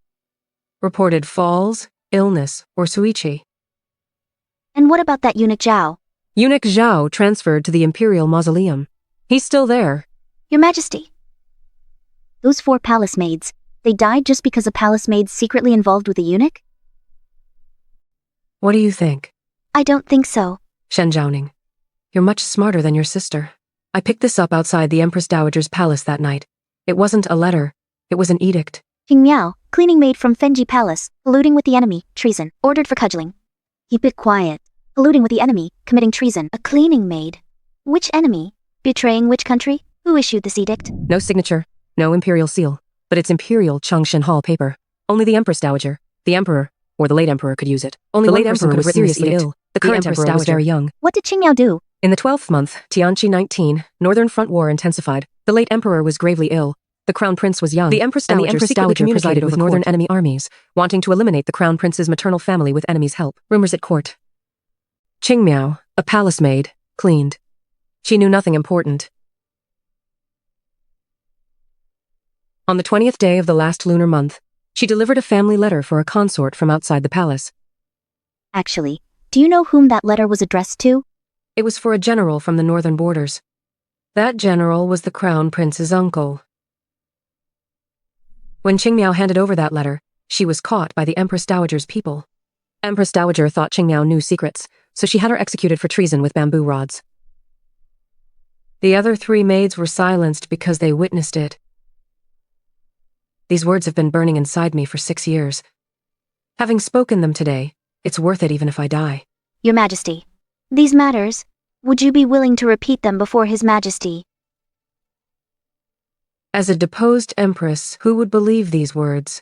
Reported falls, illness, or suichi. And what about that eunuch Zhao? Eunuch Zhao transferred to the Imperial Mausoleum. He's still there. Your Majesty. Those 4 palace maids, they died just because a palace maid's secretly involved with a eunuch? What do you think? I don't think so. Shen Zhaoning, you're much smarter than your sister. I picked this up outside the Empress Dowager's palace that night. It wasn't a letter. It was an edict. King Miao, cleaning maid from Fenji Palace, colluding with the enemy, treason, ordered for cudgeling. Keep it quiet. Colluding with the enemy, committing treason. A cleaning maid. Which enemy? Betraying which country? Who issued this edict? No signature, no imperial seal, but it's imperial Changshan Hall paper. Only the Empress Dowager, the Emperor, or the late Emperor could use it. Only the late Emperor was seriously ill. The current Empress was very young. What did Qing Miao do? In the 12th month, Tianqi 19, Northern Front War intensified. The late Emperor was gravely ill. The Crown Prince was young. The Empress Dowager secretly communicated with Northern enemy armies, wanting to eliminate the Crown Prince's maternal family with enemies' help. Rumors at court. Qing Miao, a palace maid, cleaned. She knew nothing important. On the 20th day of the last lunar month, she delivered a family letter for a consort from outside the palace. Actually, do you know whom that letter was addressed to? It was for a general from the northern borders. That general was the Crown Prince's uncle. When Qing Miao handed over that letter, she was caught by the Empress Dowager's people. Empress Dowager thought Qing Miao knew secrets, so she had her executed for treason with bamboo rods. The other 3 maids were silenced because they witnessed it. These words have been burning inside me for 6 years. Having spoken them today, it's worth it even if I die. Your Majesty, these matters, would you be willing to repeat them before His Majesty? As a deposed empress, who would believe these words?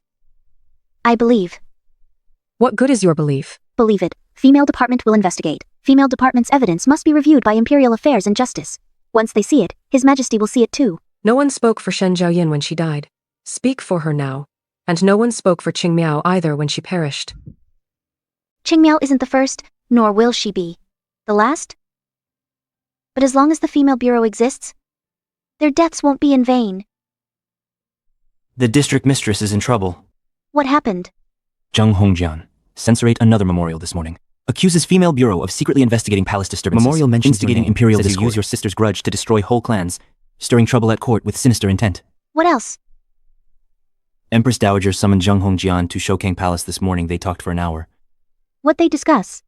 I believe. What good is your belief? Believe it. Female department will investigate. Female department's evidence must be reviewed by Imperial Affairs and Justice. Once they see it, His Majesty will see it too. No one spoke for Shen Zhaoyin when she died. Speak for her now. And no one spoke for Qing Miao either when she perished. Qing Miao isn't the first, nor will she be. The last? But as long as the female bureau exists, their deaths won't be in vain. The district mistress is in trouble. What happened? Zheng Hongjian, censorate another memorial this morning. Accuses female bureau of secretly investigating palace disturbances. Memorial mentions instigating imperial discord. You use your sister's grudge to destroy whole clans, stirring trouble at court with sinister intent. What else? Empress Dowager summoned Zheng Hongjian to Shokang Palace this morning. They talked for an hour. What'd they discuss?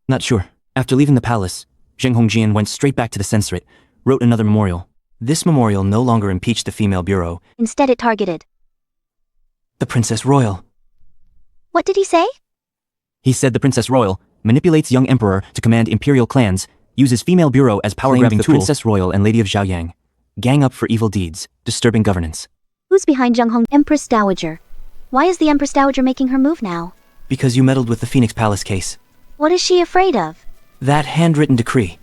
Not sure. After leaving the palace, Zheng Hongjian went straight back to the censorate, wrote another memorial. This memorial no longer impeached the female bureau. Instead it targeted the Princess Royal. What did he say? He said the Princess Royal manipulates young emperor to command imperial clans, uses female bureau as power-grabbing tool. Princess Royal and Lady of Zhaoyang gang up for evil deeds, disturbing governance. Who's behind Zheng Hong? Empress Dowager. Why is the Empress Dowager making her move now? Because you meddled with the Phoenix Palace case. What is she afraid of? That handwritten decree.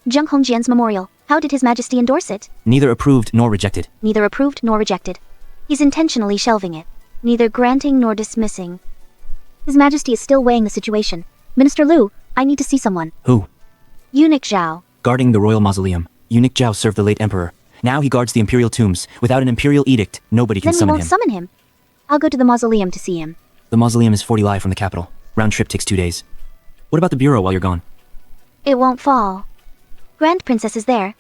Zheng Hongjian's memorial. How did His Majesty endorse it? Neither approved nor rejected. Neither approved nor rejected. He's intentionally shelving it. Neither granting nor dismissing. His Majesty is still weighing the situation. Minister Liu, I need to see someone. Who? Eunuch Zhao. Guarding the royal mausoleum. Eunuch Zhao served the late emperor. Now he guards the imperial tombs. Without an imperial edict, nobody can summon him. Then we won't summon him. I'll go to the mausoleum to see him. The mausoleum is 40 li from the capital. Round trip takes 2 days. What about the bureau while you're gone? It won't fall. Grand Princess is there,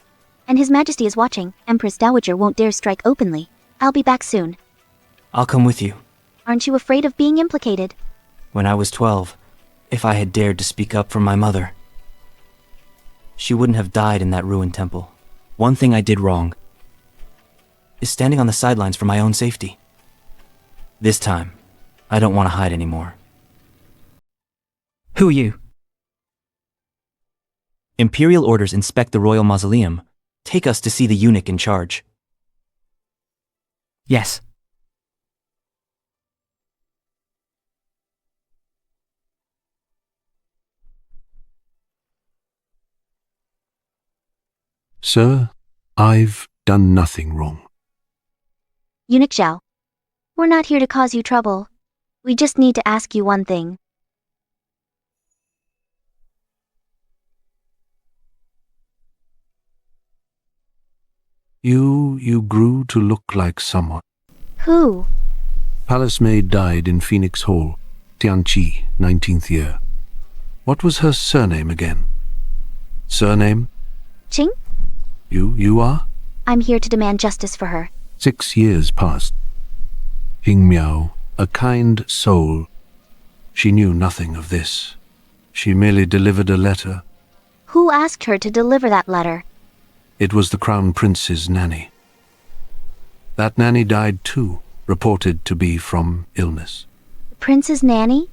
and His Majesty is watching. Empress Dowager won't dare strike openly. I'll be back soon. I'll come with you. Aren't you afraid of being implicated? When I was 12, if I had dared to speak up for my mother, she wouldn't have died in that ruined temple. One thing I did wrong is standing on the sidelines for my own safety. This time, I don't want to hide anymore. Who are you? Imperial orders inspect the royal mausoleum. Take us to see the eunuch in charge. Yes. Sir, I've done nothing wrong. Eunuch Zhao. We're not here to cause you trouble. We just need to ask you one thing. You grew to look like someone. Who? Palace maid died in Phoenix Hall, Tianqi, 19th year. What was her surname again? Surname? Ching? You are? I'm here to demand justice for her. 6 years passed. Ping Miao, a kind soul. She knew nothing of this. She merely delivered a letter. Who asked her to deliver that letter? It was the Crown Prince's nanny. That nanny died too, reported to be from illness. The prince's nanny?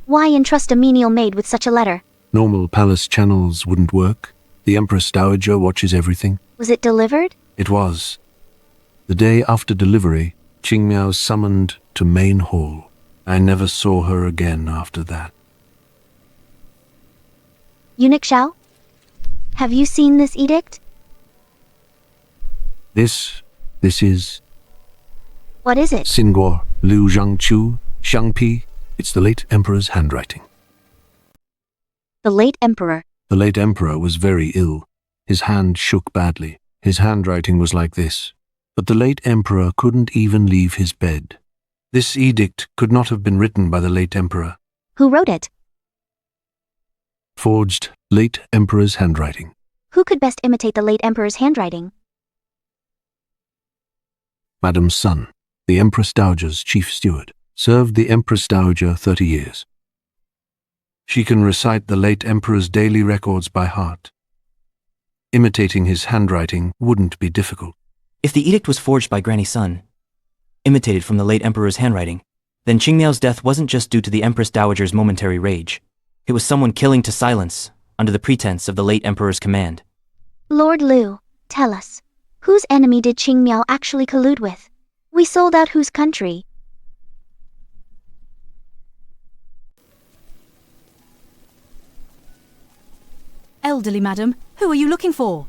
Why entrust a menial maid with such a letter? Normal palace channels wouldn't work. The Empress Dowager watches everything. Was it delivered? It was. The day after delivery, Qing Miao summoned to main hall. I never saw her again after that. Eunuch Xiao? Have you seen this edict? This is What is it? Xinguo Liu Zhangqiu Xiangpi. It's the late emperor's handwriting. The late emperor. The late emperor was very ill. His hand shook badly. His handwriting was like this. But the late emperor couldn't even leave his bed. This edict could not have been written by the late emperor. Who wrote it? Forged late emperor's handwriting. Who could best imitate the late emperor's handwriting? Madam Sun, the Empress Dowager's chief steward, served the Empress Dowager 30 years. She can recite the late emperor's daily records by heart. Imitating his handwriting wouldn't be difficult. If the edict was forged by Granny Sun, imitated from the late emperor's handwriting, then Qing Miao's death wasn't just due to the Empress Dowager's momentary rage. It was someone killing to silence, under the pretense of the late emperor's command. Lord Liu, tell us, whose enemy did Qing Miao actually collude with? We sold out whose country? Elderly madam, who are you looking for?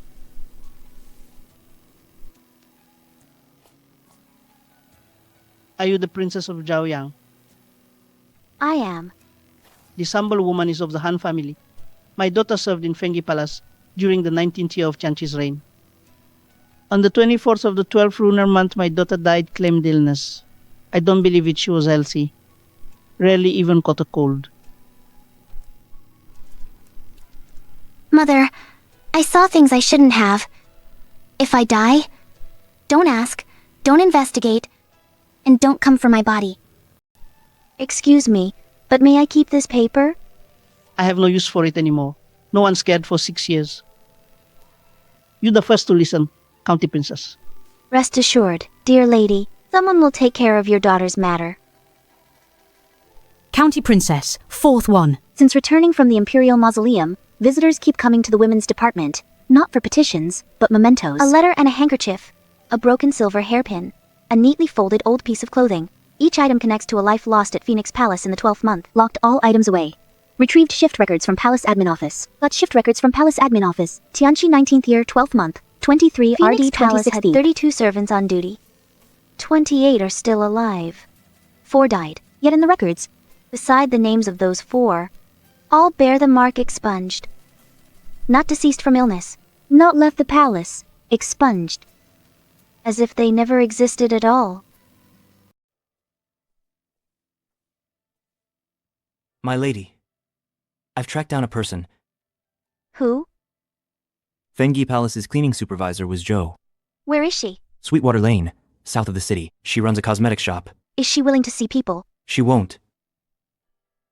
Are you the princess of Zhaoyang? I am. This humble woman is of the Han family. My daughter served in Fengyi Palace during the 19th year of Tianqi's reign. On the 24th of the 12th lunar month, my daughter died claimed illness. I don't believe it, she was healthy. Rarely even caught a cold. Mother, I saw things I shouldn't have. If I die, don't ask, don't investigate, and don't come for my body. Excuse me, but may I keep this paper? I have no use for it anymore. No one's cared for 6 years. You the first to listen, County Princess. Rest assured, dear lady, someone will take care of your daughter's matter. County Princess, 4th one. Since returning from the Imperial Mausoleum, visitors keep coming to the women's department, not for petitions, but mementos. A letter and a handkerchief, a broken silver hairpin, a neatly folded old piece of clothing. Each item connects to a life lost at Phoenix Palace in the 12th month. Locked all items away. Retrieved shift records from Palace Admin Office. Got shift records from Palace Admin Office. Tianqi 19th year, 12th month. 23 Phoenix RD Palace 26 had 32 servants on duty. 28 are still alive. 4 died, yet in the records, beside the names of those 4, all bear the mark expunged. Not deceased from illness, not left the palace, expunged. As if they never existed at all. My lady, I've tracked down a person. Who? Fengyi Palace's cleaning supervisor was Zhou. Where is she? Sweetwater Lane, south of the city. She runs a cosmetic shop. Is she willing to see people? She won't.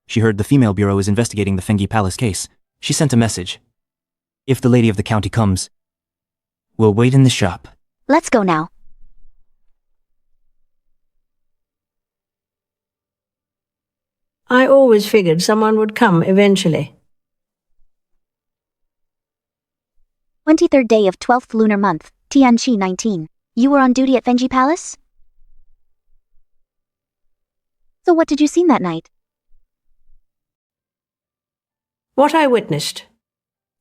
She heard the female bureau is investigating the Fengyi Palace case. She sent a message. If the lady of the county comes, we'll wait in the shop. Let's go now. I always figured someone would come eventually. 23rd day of 12th lunar month, Tianqi 19. You were on duty at Fengyi Palace? So what did you see that night? What I witnessed.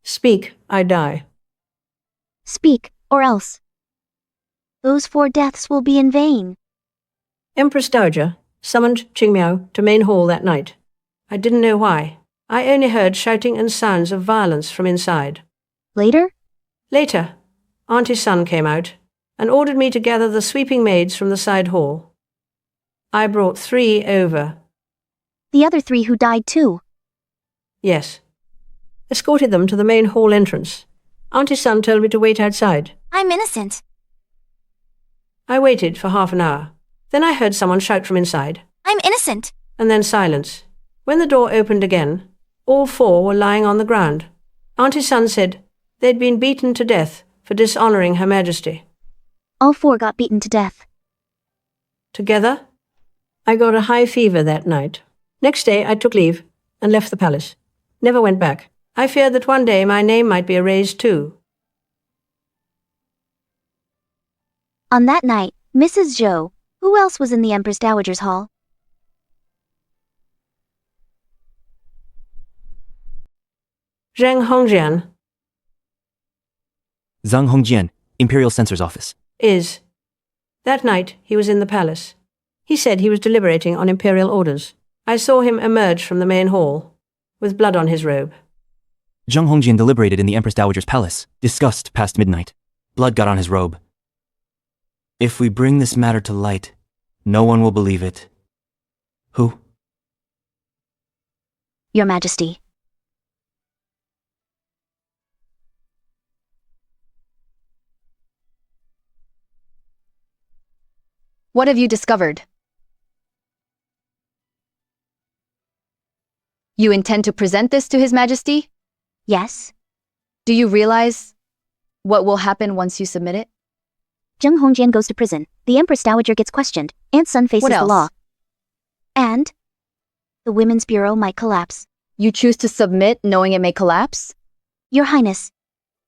Speak, I die. Speak, or else. Those 4 deaths will be in vain. Empress Dowager, summoned Qingmiao to main hall that night. I didn't know why. I only heard shouting and sounds of violence from inside. Later? Later, Auntie's son came out and ordered me to gather the sweeping maids from the side hall. I brought 3 over. The other 3 who died too? Yes. Escorted them to the main hall entrance. Auntie's son told me to wait outside. I'm innocent. I waited for half an hour. Then I heard someone shout from inside. I'm innocent. And then silence. When the door opened again, all 4 were lying on the ground. Auntie's son said they'd been beaten to death for dishonoring Her Majesty. All 4 got beaten to death. Together? I got a high fever that night. Next day I took leave and left the palace. Never went back. I feared that one day my name might be erased too. On that night, Mrs. Zhou, who else was in the Empress Dowager's hall? Zheng Hongjian Zhang Hongjian, Imperial Censor's Office. is. That night he was in the palace. He said he was deliberating on imperial orders. I saw him emerge from the main hall, with blood on his robe. Zhang Hongjian deliberated in the Empress Dowager's palace, discussed past midnight. Blood got on his robe. If we bring this matter to light, no one will believe it. Who? Your Majesty. What have you discovered? You intend to present this to His Majesty? Yes. Do you realize what will happen once you submit it? Zheng Hongjian goes to prison. The Empress Dowager gets questioned. Aunt's son faces What the else? law. And the Women's Bureau might collapse. You choose to submit knowing it may collapse? Your Highness,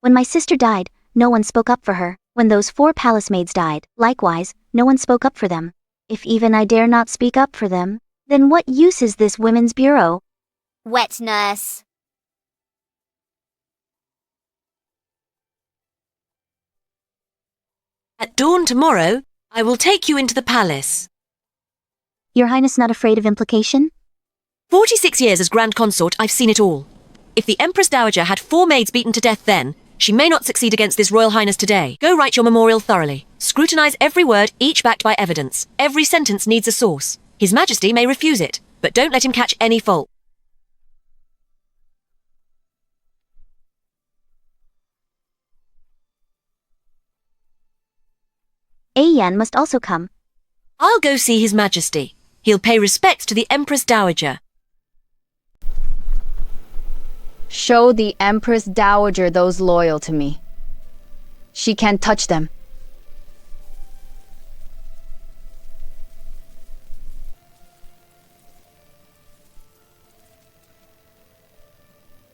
when my sister died, no one spoke up for her. When those 4 palace maids died, likewise, no one spoke up for them. If even I dare not speak up for them, then what use is this Women's Bureau? Wet nurse. At dawn tomorrow, I will take you into the palace. Your Highness not afraid of implication? 46 years as Grand Consort, I've seen it all. If the Empress Dowager had 4 maids beaten to death then, she may not succeed against this Royal Highness today. Go write your memorial thoroughly. Scrutinize every word, each backed by evidence. Every sentence needs a source. His Majesty may refuse it, but don't let him catch any fault. Yan must also come. I'll go see His Majesty. He'll pay respects to the Empress Dowager. Show the Empress Dowager those loyal to me. She can't touch them.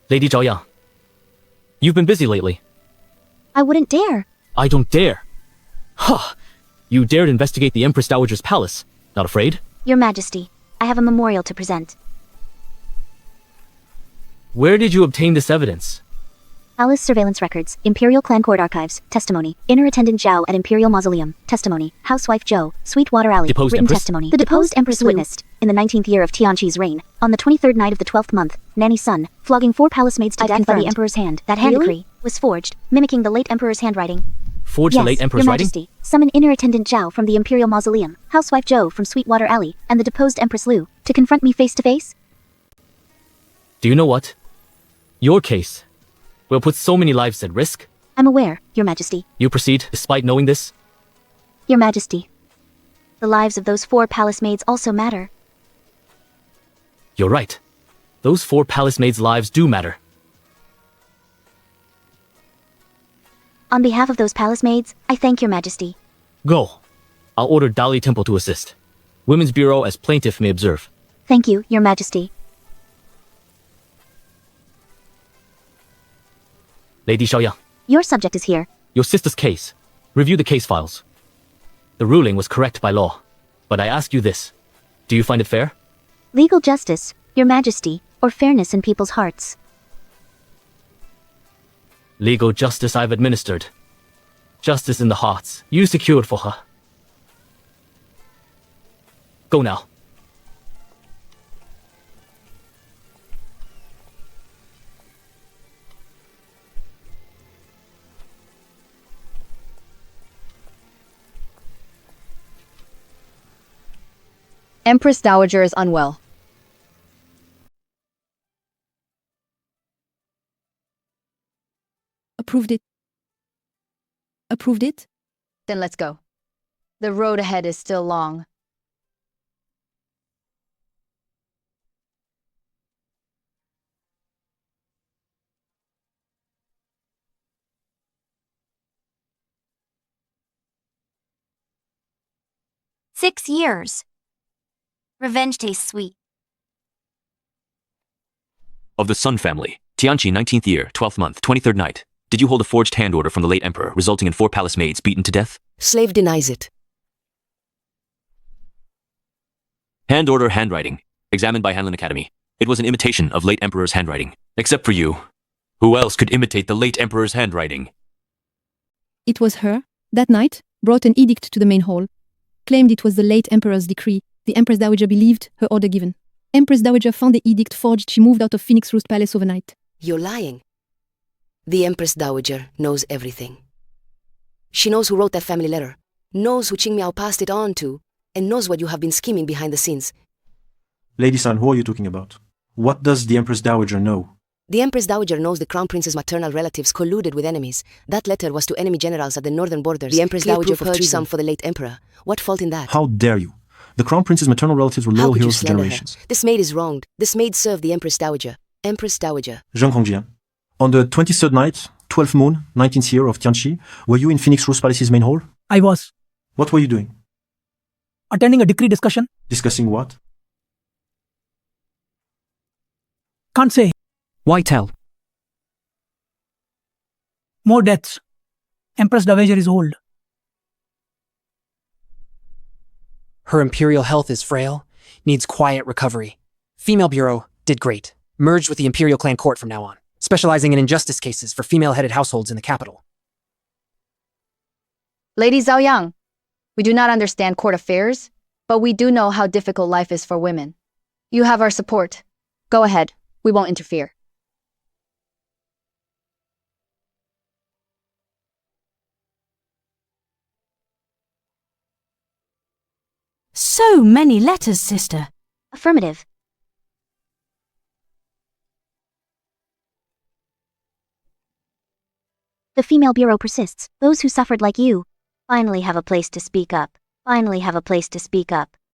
Lady Zhao Yang, you've been busy lately. I wouldn't dare. I don't dare. Ha! You dared investigate the Empress Dowager's palace. Not afraid? Your Majesty, I have a memorial to present. Where did you obtain this evidence? Palace surveillance records, Imperial Clan Court archives, testimony, Inner Attendant Zhao at Imperial Mausoleum, testimony, Housewife Zhou, Sweetwater Alley, Deposed written Empress? testimony. The deposed Empress witnessed, in the 19th year of Tianqi's reign, on the 23rd night of the 12th month, Nanny's son, flogging 4 palace maids to death by the Emperor's hand. That hand decree was forged, mimicking the late Emperor's handwriting. Forged Yes, the late Emperor's Your writing? Majesty, summon Inner Attendant Zhao from the Imperial Mausoleum, Housewife Zhou from Sweetwater Alley, and the deposed Empress Liu, to confront me face to face? Do you know what? Your case will put so many lives at risk. I'm aware, Your Majesty. You proceed despite knowing this? Your Majesty. The lives of those 4 palace maids also matter. You're right. Those 4 palace maids' lives do matter. On behalf of those palace maids, I thank Your Majesty. Go. I'll order Dali Temple to assist. Women's Bureau as plaintiff may observe. Thank you, Your Majesty. Lady Xiaoyang, Your subject is here. your sister's case. Review the case files. The ruling was correct by law. But I ask you this. Do you find it fair? Legal justice, Your Majesty, or fairness in people's hearts. Legal justice I've administered. Justice in the hearts you secured for her. Go now. Empress Dowager is unwell. Approved it. Approved it? Then let's go. The road ahead is still long. $6. Revenge tastes sweet. Of the Sun family, Tianqi, 19th year, 12th month, 23rd night. Did you hold a forged hand order from the late emperor, resulting in 4 palace maids beaten to death? Slave denies it. Hand order handwriting. Examined by Hanlin Academy. It was an imitation of late emperor's handwriting. Except for you. Who else could imitate the late emperor's handwriting? It was her, that night, brought an edict to the main hall. Claimed it was the late emperor's decree. The Empress Dowager believed her order given. Empress Dowager found the edict forged. She moved out of Phoenix Roost Palace overnight. You're lying. The Empress Dowager knows everything. She knows who wrote that family letter, knows who Qing Miao passed it on to, and knows what you have been scheming behind the scenes. Lady Sun, who are you talking about? What does the Empress Dowager know? The Empress Dowager knows the Crown Prince's maternal relatives colluded with enemies. That letter was to enemy generals at the northern borders. The Empress Dowager purged some for the late emperor. What fault in that? How dare you? The Crown Prince's maternal relatives were loyal How could you heroes for slander generations. her? This maid is wronged. This maid served the Empress Dowager. Empress Dowager. Zheng Hongjian. On the 23rd night, 12th moon, 19th year of Tianqi, were you in Phoenix Rose Palace's main hall? I was. What were you doing? Attending a decree discussion. Discussing what? Can't say. Why tell? More deaths. Empress Dowager is old. Her imperial health is frail, needs quiet recovery. Female Bureau did great. Merged with the Imperial Clan Court from now on, specializing in injustice cases for female-headed households in the capital. Lady Zhao Yang, we do not understand court affairs, but we do know how difficult life is for women. You have our support. Go ahead. We won't interfere. So many letters, sister. Affirmative. The female bureau persists. Those who suffered like you finally have a place to speak up. Finally have a place to speak up.